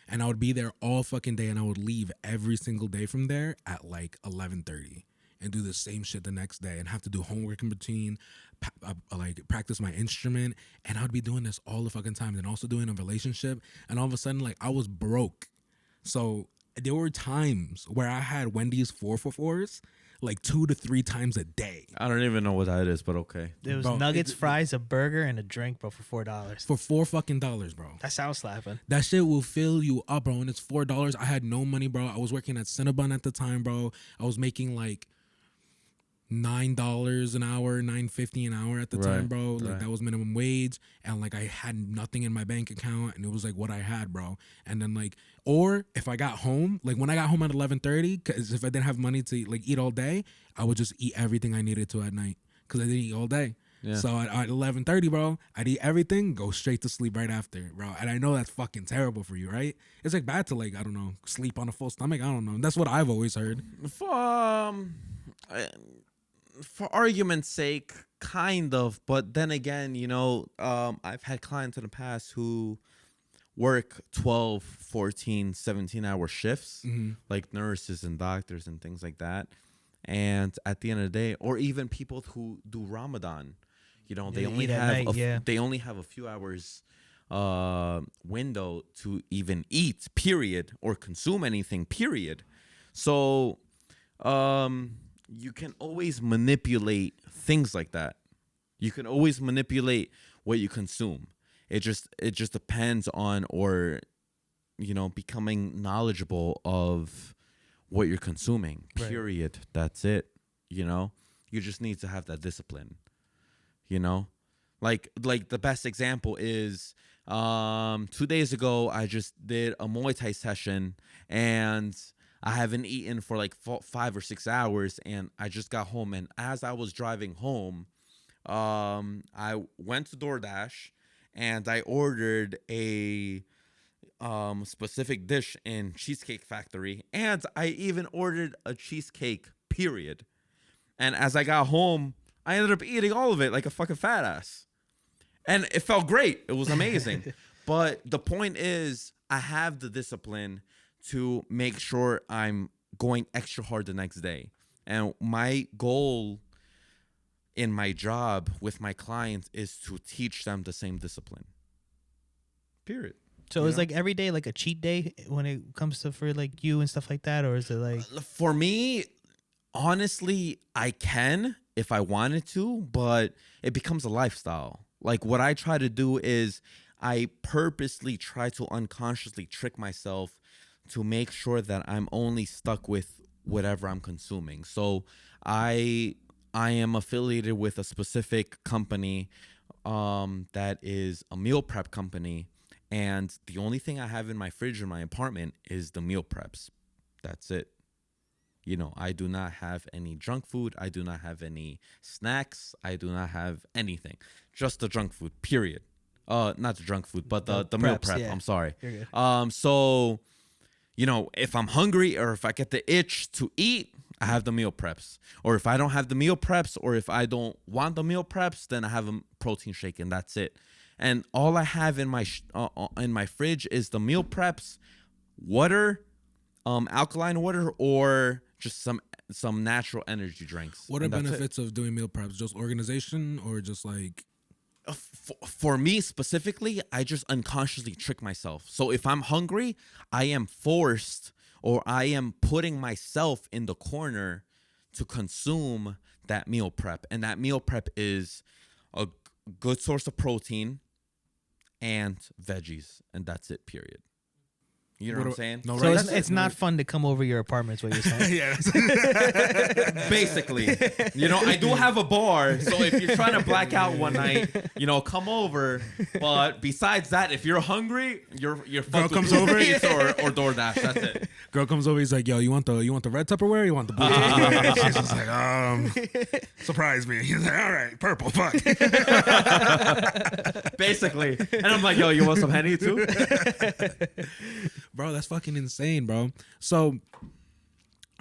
S1: And I would be there all fucking day, and I would leave every single day from there at like 11:30 and do the same shit the next day and have to do homework in between, like practice my instrument. And I would be doing this all the fucking time and also doing a relationship. And all of a sudden, like I was broke. So there were times where I had Wendy's 4-for-4s like 2 to 3 times a day.
S3: I don't even know what that is, but okay.
S2: There was
S1: Bro,
S2: nuggets, fries, a burger, and a drink, bro, for $4.
S1: For $4 fucking, bro.
S2: That sounds slapping.
S1: That shit will fill you up, bro. And it's $4. I had no money, bro. I was working at Cinnabon at the time, bro. I was making like $9 an hour, $9.50 an hour at the time, bro. Like that was minimum wage, and like I had nothing in my bank account, and it was like what I had, bro. And then like, or if I got home, like when I got home at 11:30, because if I didn't have money to like eat all day, I would just eat everything I needed to at night, because I didn't eat all day. Yeah. So at 11:30, bro, I'd eat everything, go straight to sleep right after, bro. And I know that's fucking terrible for you, right? It's like bad to like, I don't know, sleep on a full stomach. I don't know. That's what I've always heard.
S3: For argument's sake, kind of, but then again, you know, I've had clients in the past who work 12, 14, 17-hour shifts, like nurses and doctors and things like that. And at the end of the day, or even people who do Ramadan, you know, they only have a few hours window to even eat, period, or consume anything, period. So, you can always manipulate things like that. You can always manipulate what you consume. It just depends on, or, you know, becoming knowledgeable of what you're consuming. Period. Right. That's it. You know, you just need to have that discipline. You know, like the best example is 2 days ago I just did a Muay Thai session, and I haven't eaten for like 5 or 6 hours, and I just got home. And as I was driving home, I went to DoorDash and I ordered a specific dish in Cheesecake Factory, and I even ordered a cheesecake, period. And as I got home, I ended up eating all of it like a fucking fat ass. And it felt great. It was amazing. But the point is, I have the discipline to make sure I'm going extra hard the next day. And my goal in my job with my clients is to teach them the same discipline. Period.
S2: So is like every day like a cheat day when it comes to for like you and stuff like that, or is it like
S3: For me, honestly, I can if I wanted to, but it becomes a lifestyle. Like what I try to do is I purposely try to unconsciously trick myself to make sure that I'm only stuck with whatever I'm consuming. So I am affiliated with a specific company that is a meal prep company, and the only thing I have in my fridge in my apartment is the meal preps. That's it. You know, I do not have any junk food. I do not have any snacks. I do not have anything. Just the junk food, period. Not the junk food, but the meal
S2: preps,
S3: prep.
S2: yeah.
S3: I'm sorry.
S2: You're good.
S3: So, you know, if I'm hungry or if I get the itch to eat, I have the meal preps. Or if I don't have the meal preps, or if I don't want the meal preps, then I have a protein shake, and that's it. And all I have in my fridge is the meal preps, water, alkaline water, or just some natural energy drinks.
S1: What are benefits of doing meal preps? Just organization, or just like
S3: for me specifically, I just unconsciously trick myself. So if I'm hungry, I am forced, or I am putting myself in the corner to consume that meal prep. And that meal prep is a good source of protein and veggies. And that's it, period. You know what I'm saying?
S1: No,
S2: so
S1: right?
S2: it's not fun to come over your apartment, is what you're saying.
S1: yeah.
S3: Basically, you know, I do have a bar, so if you're trying to black out one night, you know, come over. But besides that, if you're hungry, you're fucked
S1: comes
S3: with
S1: over.
S3: Uber Eats or DoorDash. That's it.
S1: Girl comes over. He's like, "Yo, you want the red Tupperware? Or you want the blue Tupperware?" She's just like, surprise me. He's like, all right, purple. Fuck.
S3: Basically, and I'm like, "Yo, you want some Henny too?"
S1: Bro, that's fucking insane, bro. So,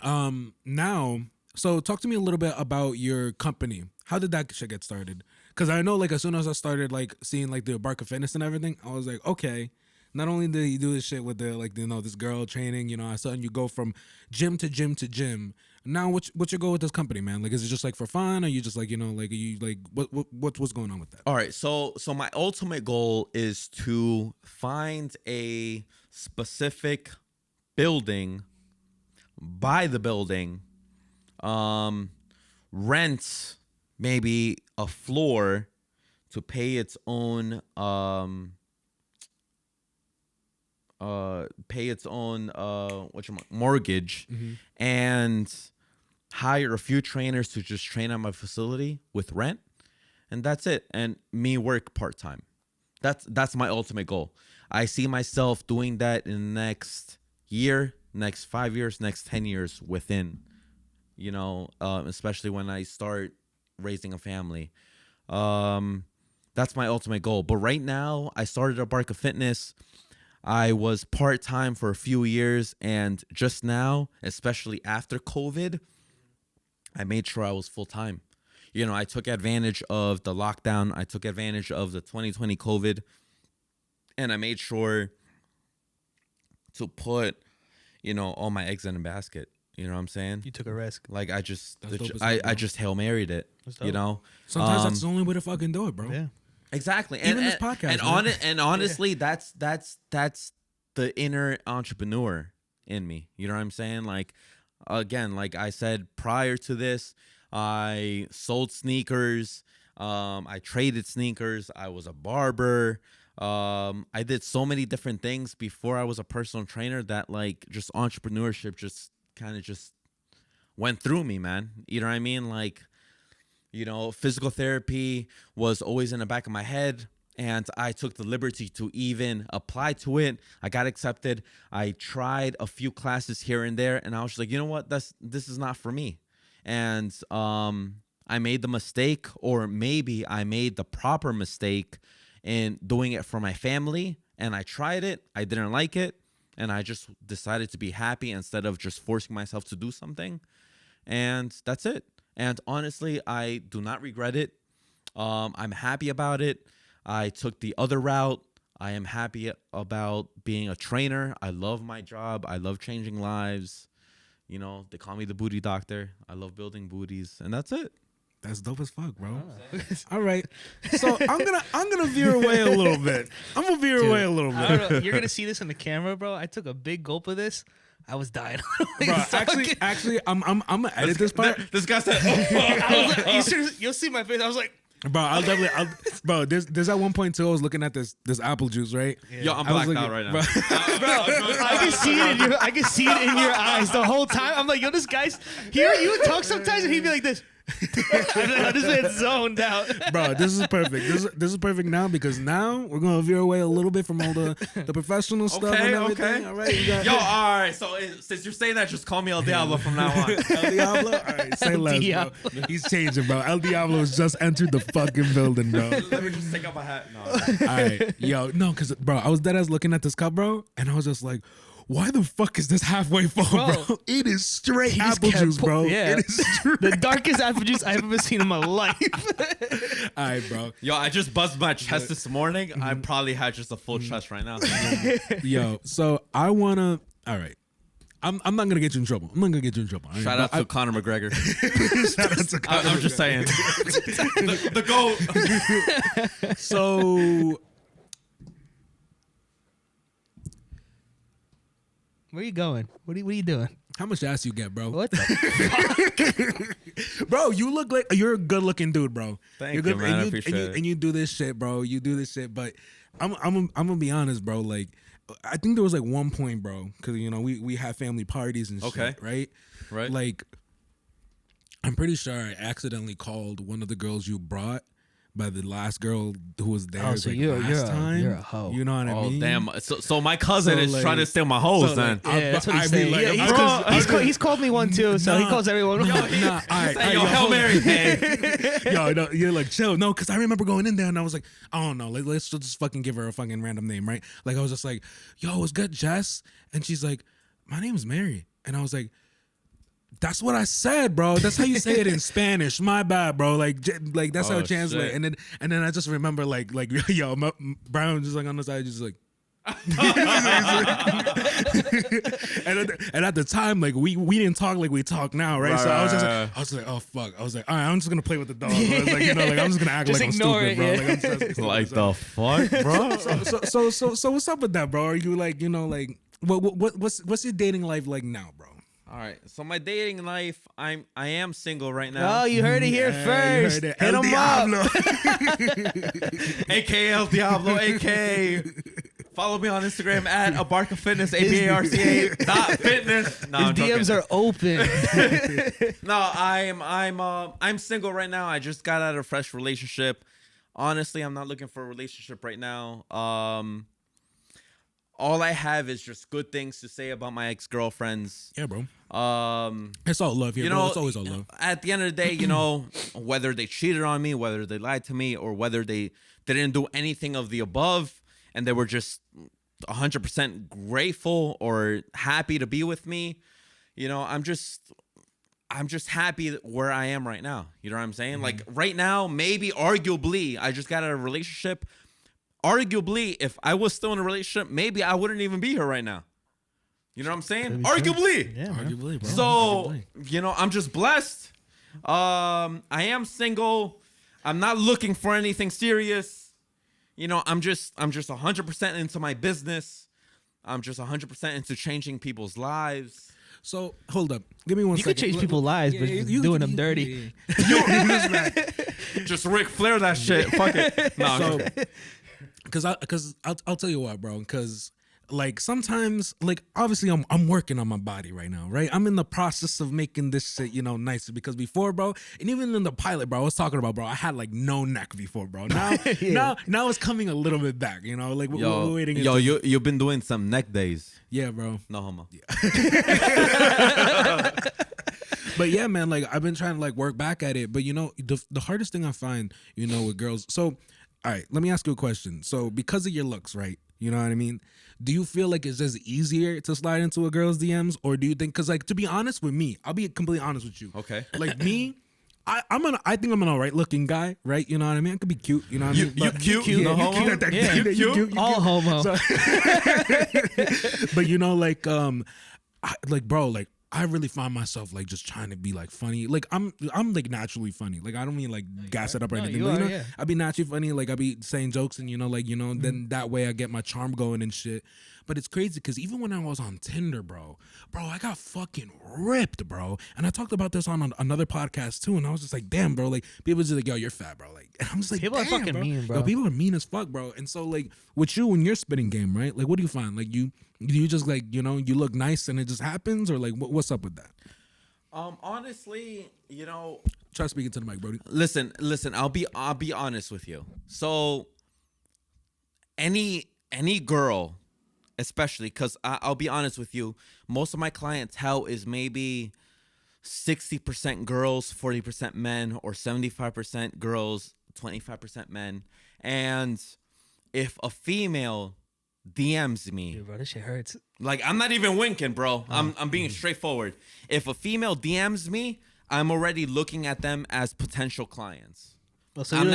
S1: now, so talk to me a little bit about your company. How did that shit get started? Because I know, like, as soon as I started, like, seeing, like, the Abarca fitness and everything, I was like, okay, not only did you do this shit with the, like, you know, this girl training, you know, I saw you go from gym to gym to gym. Now, what's your goal with this company, man? Like, is it just, like, for fun? Or you just, like, you know, like, are you, like, what's going on with that?
S3: All right, so my ultimate goal is to find a specific building, buy the building, rent maybe a floor to pay its own mortgage, and hire a few trainers to just train at my facility with rent, and that's it. And me work part-time. That's my ultimate goal. I see myself doing that in the next year, next 5 years, next 10 years within, you know, especially when I start raising a family. That's my ultimate goal. But right now, I started Abarca Fitness. I was part-time for a few years, and just now, especially after COVID, I made sure I was full-time. You know, I took advantage of the lockdown. I took advantage of the 2020 COVID, and I made sure to put, you know, all my eggs in a basket. You know what I'm saying?
S2: You took a risk.
S3: Like I just,
S1: That's dope as
S3: I
S1: hell, bro.
S3: just Hail Married it. You know,
S1: Sometimes that's the only way to fucking do it, bro.
S2: Yeah.
S3: exactly.
S1: Even this podcast, man.
S3: And honestly, that's the inner entrepreneur in me. You know what I'm saying? Like, again, like I said prior to this, I sold sneakers. I traded sneakers. I was a barber. I did so many different things before I was a personal trainer that, like, just entrepreneurship just kind of just went through me, man. You know what I mean? Like, you know, physical therapy was always in the back of my head, and I took the liberty to even apply to it. I got accepted. I tried a few classes here and there, and I was just like, you know what? This is not for me. And I made the mistake, or maybe I made the proper mistake in doing it for my family, and I tried it. I didn't like it, and I just decided to be happy instead of just forcing myself to do something. And that's it. And honestly, I do not regret it. I'm happy about it. I took the other route. I am happy about being a trainer. I love my job. I love changing lives. You know, they call me the booty doctor. I love building booties, and that's it.
S1: That's dope as fuck, bro. All right, so I'm gonna veer away a little bit. I'm gonna veer away a little
S2: I don't
S1: bit.
S2: know. You're gonna see this on the camera, bro. I took a big gulp of this. I was dying.
S1: Bro, actually, I'm gonna edit this part.
S3: This guy said,
S2: I was like, you'll see my face. I was like,
S1: Bro, bro, there's at one point too. I was looking at this apple juice, right?
S3: yo, I'm
S1: I was
S3: blacked out
S1: looking-
S3: right now.
S1: bro,
S2: I can see it in your. I can see it in your eyes the whole time. I'm like, yo, this guy's here. You would talk sometimes, and he'd be like this. And then I just get zoned out.
S1: bro, this is perfect. This is perfect now because now we're gonna veer away a little bit from all the professional stuff and everything.
S3: Okay.
S1: All right, you got
S3: Yo, all right. So since you're saying that, just call me El Diablo from now on.
S1: El Diablo. All right, say
S2: El
S1: less, bro.
S2: Diablo.
S1: He's changing, bro. El Diablo has just entered the fucking building, bro.
S3: Let me just take off my hat. No.
S1: All right, yo, no, because bro, I was dead ass looking at this cup, bro, and I was just like, why the fuck is this halfway full, bro? It is straight
S2: He just
S1: apple
S2: kept
S1: juice, bro.
S2: yeah.
S1: It is straight.
S2: The darkest apple juice I've ever seen in my life.
S1: All right, bro.
S3: Yo, I just buzzed my chest this morning. I probably had just a full chest right now.
S1: Yo, so I wanna. All right, I'm not gonna get you in trouble. I'm not gonna get you in trouble. all right?
S3: Shout out to Conor McGregor.
S1: Shout out to Conor
S3: I'm just saying. the GOAT.
S1: So
S2: Where you going? What are you doing?
S1: how much ass you get, bro?
S2: What the?
S1: Bro, you look like you're a good looking dude, bro.
S3: Thank
S1: You're
S3: you,
S1: good,
S3: man. I
S1: and
S3: appreciate it.
S1: and you do this shit, bro. You do this shit, but I'm gonna be honest, bro. Like, I think there was like one point, bro, because you know we have family parties and
S3: Okay.
S1: shit, right?
S3: Right.
S1: Like, I'm pretty sure I accidentally called one of the girls you brought by the last girl who was there.
S2: Oh, so
S1: like,
S2: you're
S1: last time.
S2: you're a hoe.
S1: You know what I
S3: Oh
S1: mean?
S3: damn! So my cousin
S1: So,
S3: is
S1: like-
S3: trying to steal my hoes.
S1: so,
S3: Then
S1: like,
S2: Yeah, that's what he's
S1: I'd be
S2: saying.
S1: like,
S2: Yeah, he's called me one too, so he
S1: Nah.
S2: calls everyone.
S1: Nah, all right,
S3: yo, Hail
S1: hold on.
S3: Mary. Hey.
S1: Yo, no, you're like chill, no, because I remember going in there and I was like, I don't know, let's just fucking give her a fucking random name, right? Like I was just like, yo, it's good, Jess, and she's like, my name's Mary, and I was like, that's what I said, bro. That's how you say it in Spanish. My bad, bro. Like that's how
S3: Oh,
S1: it translates.
S3: shit.
S1: And then I just remember like yo, Brown just like on the side, just like. and at the time, like we didn't talk like we talk now, right? So I was just like, oh fuck. I was like, all right, I'm just gonna play with the dog. I was like, you know, like I'm just gonna act
S2: Just
S1: like I'm
S2: ignore
S1: stupid,
S2: it,
S1: bro.
S2: yeah.
S1: Like I'm just
S3: Like the fuck, bro?
S1: so what's up with that, bro? Are you like, you know, like what's your dating life like now, bro?
S3: All right. So my dating life, I am single right now.
S2: Oh, you heard it here
S1: Yeah,
S2: first.
S1: you heard it.
S2: Hit
S1: El
S2: him up.
S1: Diablo.
S3: AKA El Diablo, AKA. Follow me on Instagram at Abarca Fitness, ABARCA.fitness. No,
S2: His
S3: I'm joking.
S2: DMs are open.
S3: No, I'm single right now. I just got out of a fresh relationship. Honestly, I'm not looking for a relationship right now. All I have is just good things to say about my ex-girlfriends.
S1: Yeah, bro.
S3: Um,
S1: It's all love here,
S3: you
S1: bro.
S3: know,
S1: It's always all love.
S3: at the end of the day, you know, whether they cheated on me, whether they lied to me, or whether they didn't do anything of the above, and they were just 100% grateful or happy to be with me, you know, I'm just happy where I am right now. You know what I'm saying? Like right now, maybe arguably, I just got out of a relationship. Arguably, if I was still in a relationship, maybe I wouldn't even be here right now. You know what I'm saying? Arguably.
S2: Yeah, man.
S1: Arguably, bro.
S3: So,
S1: Arguably.
S3: you know, I'm just blessed. I am single. I'm not looking for anything serious. You know, I'm just 100% into my business. I'm just 100% into changing people's lives.
S1: So hold up, give me one
S2: You
S1: second.
S2: could change people's lives, but doing them dirty.
S3: Just Ric Flair that shit. Fuck it. No, I'm
S1: So,
S3: joking.
S1: because I'll tell you what, bro. Because like sometimes, like obviously, I'm working on my body right now, right? I'm in the process of making this shit, you know, nicer. Because before, bro, and even in the pilot, bro, I was talking about, bro, I had like no neck before, bro. Now, now it's coming a little bit back, you know, like we're waiting.
S3: You've been doing some neck days.
S1: Yeah, bro.
S3: No homo.
S1: But yeah, man, like I've been trying to like work back at it. But you know, the hardest thing I find, you know, with girls. So, all right, let me ask you a question. So, because of your looks, right? You know what I mean? Do you feel like it's just easier to slide into a girl's DMs, or do you think? Because like to be honest with me, I'll be completely honest with you.
S3: Okay.
S1: Like me, I think I'm an alright looking guy, right? You know what I mean? I could be cute, you know what I mean?
S3: You cute, you
S1: no homo.
S2: Yeah,
S1: You cute.
S2: all homo.
S1: So- but you know, like bro, like I really find myself like just trying to be like funny. Like I'm like naturally funny. Like I don't mean like gas it up or
S2: No,
S1: anything.
S2: you
S1: But you
S2: are,
S1: know,
S2: yeah.
S1: I be naturally funny. Like I be saying jokes and then that way I get my charm going and shit. But it's crazy because even when I was on Tinder, bro, I got fucking ripped, bro. And I talked about this on another podcast too. And I was just like, damn, bro. Like people just like, yo, you're fat, bro. Like, and I'm just like,
S2: People are
S1: damn,
S2: fucking mean, bro.
S1: Yo, people are mean as fuck, bro. And so like with you and your spitting game, right? Like, what do you find? Like you just like you look nice and it just happens, or like what's up with that?
S3: Honestly,
S1: Try speaking to the mic, Brody.
S3: listen. I'll be honest with you. So, any girl, especially because I'll be honest with you, most of my clientele is maybe 60% girls, 40% men, or 75% girls, 25% men. And if a female DMs me,
S2: Dude, bro, this shit hurts.
S3: like I'm not even winking, bro. I'm being straightforward. If a female DMs me, I'm already looking at them as potential clients.
S2: Well, so
S3: I'm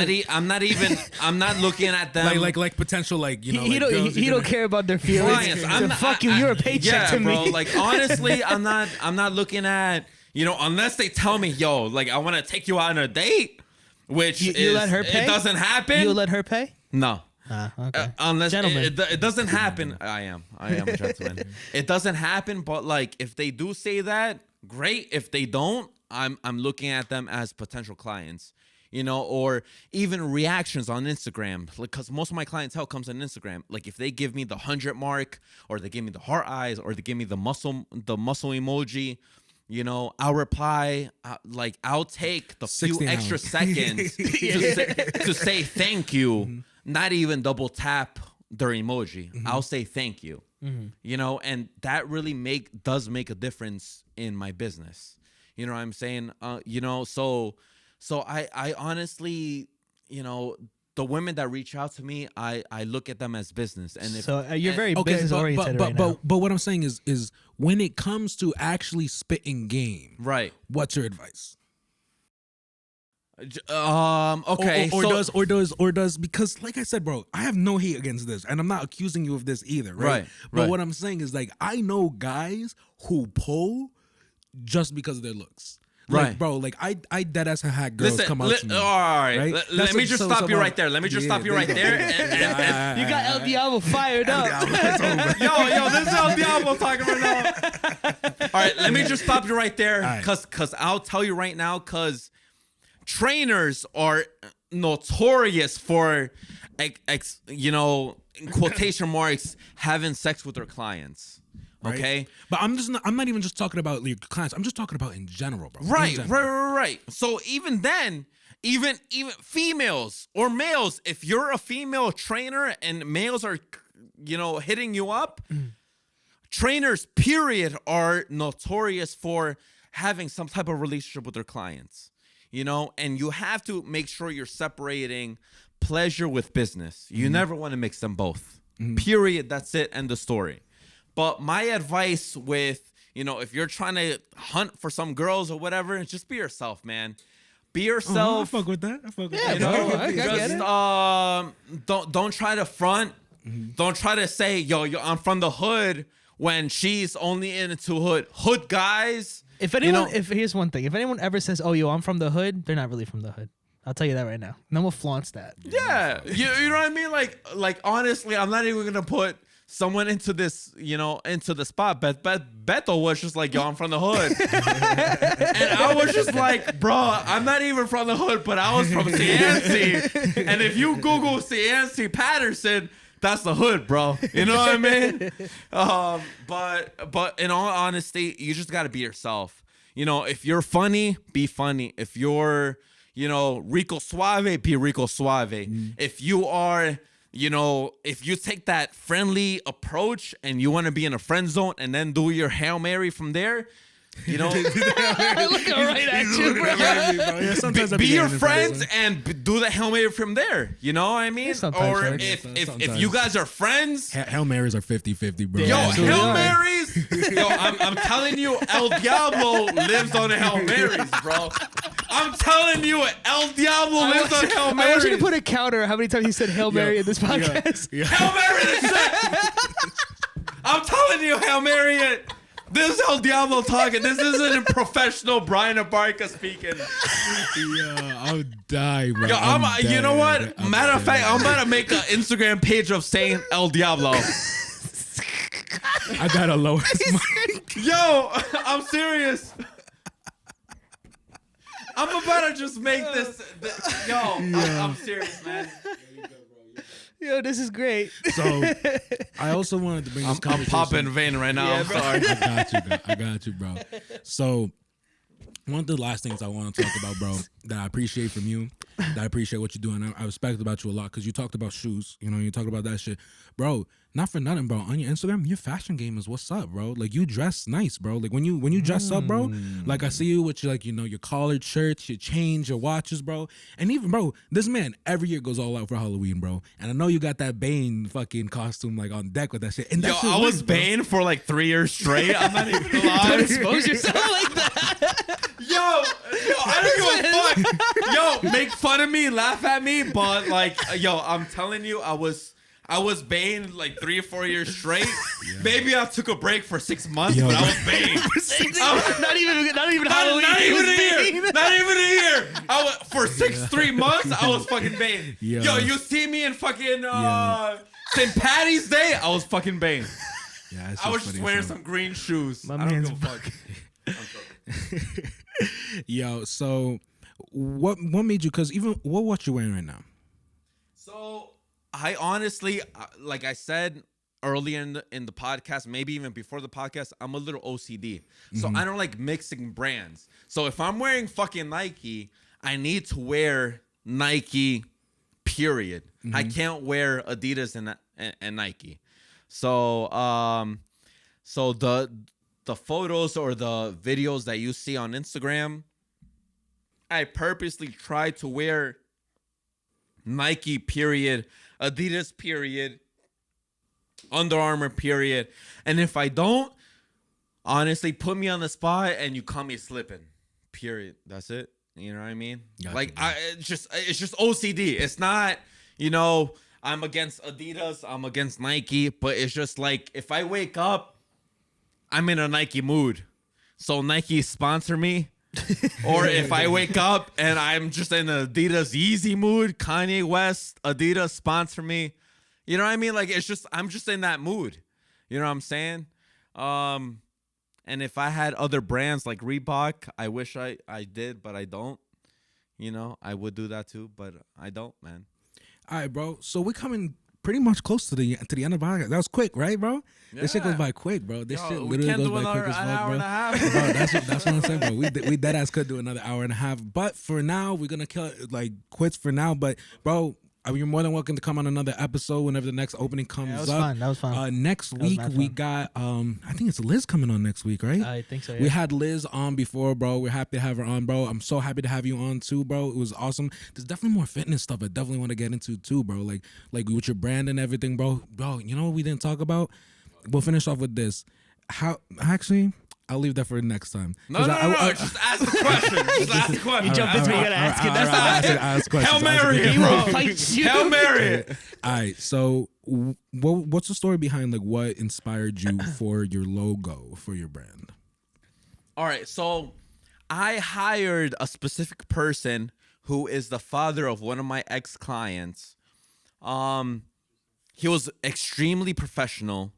S3: not looking at them
S1: like potential like
S2: he
S1: girls
S2: don't care about their feelings.
S3: clients.
S2: So fuck you. You're a paycheck to
S3: bro.
S2: me.
S3: Like honestly, I'm not looking at unless they tell me, yo, like I want to take you out on a date, which
S2: You let her pay?
S3: It doesn't happen.
S2: You let her pay?
S3: No.
S2: Okay.
S3: Unless
S2: Gentlemen.
S3: it doesn't happen. I am a gentleman. It doesn't happen, but like if they do say that, great. If they don't, I'm looking at them as potential clients, or even reactions on Instagram. Because most of my clientele comes on Instagram. Like if they give me the 100 mark, or they give me the heart eyes, or they give me the muscle emoji, I'll reply. Like I'll take the few
S1: 16
S3: extra
S1: hours.
S3: seconds to say thank you. Not even double tap their emoji. I'll say thank you. And that really does make a difference in my business. You know what I'm saying? So I honestly, the women that reach out to me, I look at them as business. And if,
S2: So you're very business oriented right now.
S1: but what I'm saying is when it comes to actually spitting game,
S3: right.
S1: what's your advice?
S3: Okay.
S1: Or does because like I said, bro, I have no hate against this, and I'm not accusing you of this either, right?
S3: Right,
S1: But
S3: right.
S1: what I'm saying is like I know guys who pull just because of their looks. Like,
S3: Right.
S1: bro, like I dead ass have had girls come out to me.
S3: All right.
S1: right?
S3: Let
S1: That's
S3: me
S1: what-
S3: just
S1: so-
S3: stop
S1: so
S3: you
S1: about-
S3: right there. Let me just
S1: Yeah,
S3: stop you right there. And-
S2: You got El Diablo fired up.
S3: Yo, this is El Diablo talking right now. All right, let me just stop you right there,
S1: All right.
S3: cause I'll tell you right now, cause trainers are notorious for, in quotation marks, having sex with their clients.
S1: Right?
S3: Okay.
S1: But I'm not even just talking about your clients. I'm just talking about in general, bro. In
S3: Right.
S1: general.
S3: So even then, even females or males, if you're a female trainer and males are, hitting you up, trainers, period, are notorious for having some type of relationship with their clients. And you have to make sure you're separating pleasure with business. You never want to mix them both. Period. That's it. End of story. But my advice with, if you're trying to hunt for some girls or whatever, just be yourself, man. Be
S1: I
S3: yourself.
S1: fuck with that. I fuck with
S2: Yeah,
S1: that.
S2: bro. I get it.
S3: Don't try to front. Don't try to say, yo, I'm from the hood when she's only into hood guys.
S2: If anyone, here's one thing: if anyone ever says, "Oh, yo, I'm from the hood," they're not really from the hood. I'll tell you that right now. No one flaunts that.
S3: Yeah, you know what I mean? Like honestly, I'm not even gonna put someone into this, into the spot. Beto was just like, yo, I'm from the hood. And I was just like, bro, I'm not even from the hood, but I was from Cianci. And if you Google Cianci Patterson, that's the hood, bro. You know what I mean? But in all honesty, you just gotta be yourself. If you're funny, be funny. If you're, Rico Suave, be Rico Suave. If you are, if you take that friendly approach and you want to be in a friend zone and then do your Hail Mary from there,
S2: Look right at you, bro.
S1: Yeah, sometimes I
S3: be your
S1: getting in
S3: friends
S1: front
S3: and do the Hail Mary from there. You know what I mean?
S2: Sometimes,
S3: Or
S2: right?
S3: if you guys are friends,
S1: Hail Marys are 50-50, bro.
S3: yo,
S2: Yeah, so
S3: Hail
S2: we are.
S3: Marys. Yo, I'm telling you, El Diablo lives on the Hail Marys, bro. I'm telling you, El Diablo lives on Hail Mary.
S2: I want you to put a counter how many times he said Hail Mary in this podcast.
S1: Yeah.
S3: Hail Mary this shit. I'm telling you, Hail Mary it. This is El Diablo talking. This isn't a professional Brian Abarca speaking.
S1: Yeah, I'll die, bro.
S3: Yo, you know what? Matter of fact, I'm about to make an Instagram page of saying El Diablo.
S1: I gotta lower my...
S3: Yo, I'm serious. I'm about to just make this. I'm serious, man.
S2: Yo, this is great.
S1: So, I also wanted to bring this
S3: I'm popping vein right now.
S2: Yeah,
S3: I'm
S2: bro.
S3: sorry.
S1: I got you, bro. So, one of the last things I want to talk about, bro, that I appreciate from you, that I appreciate what you're doing. I respect about you a lot because you talked about shoes. You know, you talked about that shit, bro. Not for nothing, bro. On your Instagram, your fashion game is what's up, bro. Like you dress nice, bro. Like when you dress up, bro. Like I see you with your your collared shirts, your chains, your watches, bro. And even, bro, this man every year goes all out for Halloween, bro. And I know you got that Bane fucking costume like on deck with that shit. And that shit
S3: I was
S1: lit, bro.
S3: Bane for like 3 years straight. I'm not even gonna lie.
S2: Don't expose yourself like that.
S3: Yo, I don't give a fuck. Yo, make fun of me, laugh at me, but like, yo, I'm telling you, I was Bane like 3 or 4 years straight. Yeah. Maybe I took a break for 6 months, but I was Bane.
S2: not even Halloween.
S3: Not even a year. Not even a year. For 3 months, I was fucking Bane.
S1: Yeah.
S3: Yo, you see me in fucking St. Patty's Day, I was fucking Bane.
S1: Yeah,
S3: I was just wearing some green shoes.
S2: My
S3: I don't
S2: man's
S3: give a fuck.
S1: Yo, so what made you? Because even what you wearing right now?
S3: So I honestly, like I said earlier in the podcast, maybe even before the podcast, I'm a little OCD. So I don't like mixing brands. So if I'm wearing fucking Nike, I need to wear Nike, period. I can't wear Adidas and Nike. So so the photos or the videos that you see on Instagram, I purposely try to wear Nike, period, Adidas, period, Under Armour, period. And if I don't, honestly, put me on the spot and you call me slipping, period. That's it. You know what I mean?
S1: Gotcha.
S3: Like it's just OCD. It's not, I'm against Adidas, I'm against Nike, but it's just like if I wake up, I'm in a Nike mood. So Nike sponsor me. Or if I wake up and I'm just in an Adidas Yeezy mood, Kanye West, Adidas sponsor me. You know what I mean? Like I'm just in that mood. You know what I'm saying? And if I had other brands like Reebok, I wish I did, but I don't. I would do that too, but I don't, man.
S1: All right, bro. So we're coming pretty much close to the end of the podcast. That was quick, right, bro? Yeah. This shit goes by quick, bro. This shit literally goes by quick as fuck, bro.
S3: And a half.
S1: Bro, that's what I'm saying, bro. We dead ass could do another hour and a half, but for now we're gonna kill it, like quits for now. But bro, you're more than welcome to come on another episode whenever the next opening comes up.
S2: That was fun.
S1: Next week we got I think it's Liz coming on next week, right?
S2: I think so. Yeah.
S1: We had Liz on before, bro. We're happy to have her on, bro. I'm so happy to have you on too, bro. It was awesome. There's definitely more fitness stuff I definitely want to get into too, bro. Like with your brand and everything, bro. Bro, you know what we didn't talk about? We'll finish off with this. I'll leave that for next time.
S3: No. Just ask the question. Just ask the question.
S2: You jump into it, you gotta ask it.
S1: That's
S3: Hail Mary it,
S2: He
S3: bro.
S2: will fight you.
S3: Hail Mary it.
S1: All right, so what's the story behind like what inspired you for your logo for your brand?
S3: All right, so I hired a specific person who is the father of one of my ex-clients. He was extremely professional.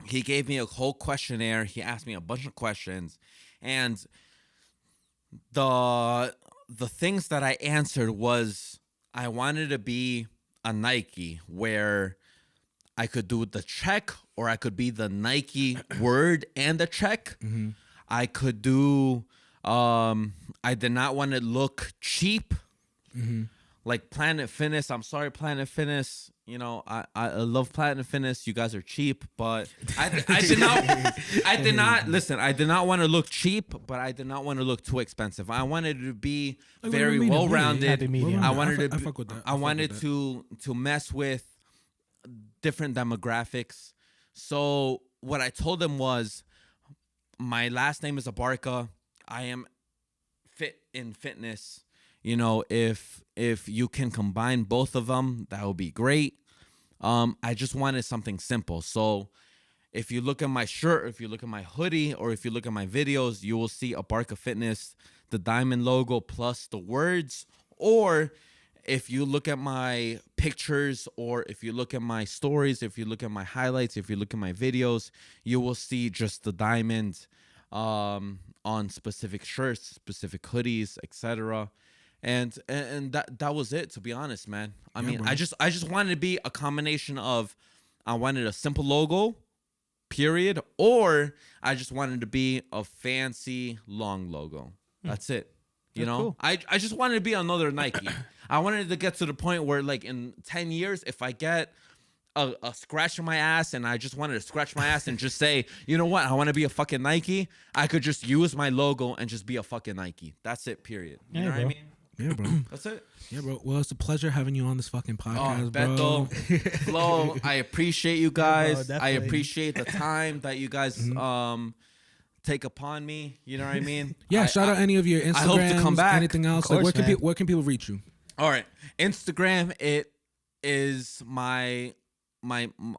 S3: He gave me a whole questionnaire. He asked me a bunch of questions, and the things that I answered was I wanted to be a Nike where I could do the check, or I could be the Nike word and the check. Mm-hmm. I could do. I did not want to look cheap. Mm-hmm. Like Planet Fitness. I'm sorry, Planet Fitness. I love Planet Fitness. You guys are cheap, but I did not want to look cheap, but I did not want to look too expensive. I wanted to be very well-rounded. I wanted to mess with different demographics. So what I told them was, my last name is Abarca. I am fit in fitness. You know, if you can combine both of them, that would be great. I just wanted something simple. So if you look at my shirt, if you look at my hoodie, or if you look at my videos, you will see Abarca Fitness, the diamond logo plus the words. Or if you look at my pictures, or if you look at my stories, if you look at my highlights, if you look at my videos, you will see just the diamond on specific shirts, specific hoodies, etc. And that was it, to be honest, man. I mean, bro. I just wanted to be a combination of, I wanted a simple logo, period, or I just wanted to be a fancy long logo. That's it. You know, cool. I just wanted to be another Nike. I wanted to get to the point where, like, in 10 years, if I get a scratch on my ass and I just wanted to scratch my ass and just say, you know what, I want to be a fucking Nike, I could just use my logo and just be a fucking Nike. That's it, period. You know what I mean?
S1: Yeah, bro.
S3: That's it.
S1: Yeah, bro. Well, it's a pleasure having you on this fucking podcast, bro.
S3: Beto, Flo, I appreciate you guys.
S2: Bro,
S3: I appreciate the time that you guys take upon me. You know what I mean?
S1: Yeah, shout out any of your Instagrams,
S3: I hope to come back.
S1: Anything else?
S3: Course,
S1: like, where can people reach you?
S3: All right. Instagram, it is my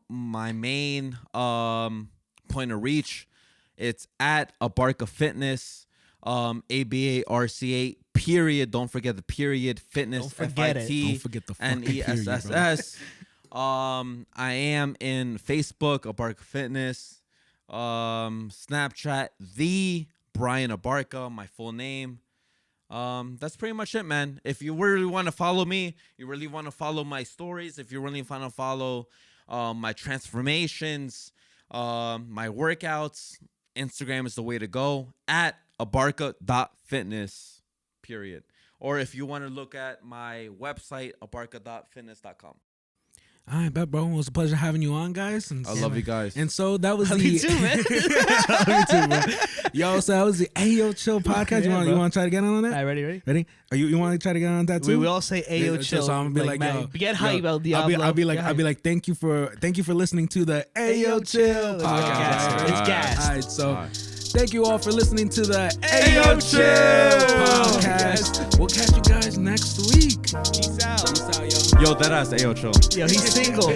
S3: main point of reach. It's at Abarca Fitness, ABARCA, period. Don't forget the period. Fitness.
S2: Don't forget it.
S1: Don't forget the fucking
S3: NESSS. I am in Facebook, Abarca Fitness. Snapchat, the Brian Abarca, my full name. That's pretty much it, man. If you really want to follow me, you really want to follow my stories, if you really want to follow my transformations, my workouts, Instagram is the way to go, at abarca.fitness, period. Or if you want to look at my website, abarca.fitness.com.
S1: All right, bet, bro. It was a pleasure having you on, guys. And
S3: I love you guys.
S1: And so that was
S2: Me too, man.
S1: Me too, man. Yo, so that was the Ayo Chill podcast.
S2: Yeah,
S1: you want to try to get on that?
S2: All right, ready?
S1: Ready? You want to try to get on that too?
S2: We all say Ayo Chill.
S1: So I'm gonna be like,
S2: man,
S1: yo,
S2: get hype about Diablo.
S1: I'll be like, thank you for listening to the Ayo Chill podcast.
S2: It's gas.
S1: All right, so thank you all for listening to the Ayo Chill podcast. We'll catch you guys next week.
S2: Peace out.
S1: Peace out, yo.
S3: Yo, that ass Ayo Chill.
S2: Yo, he's single.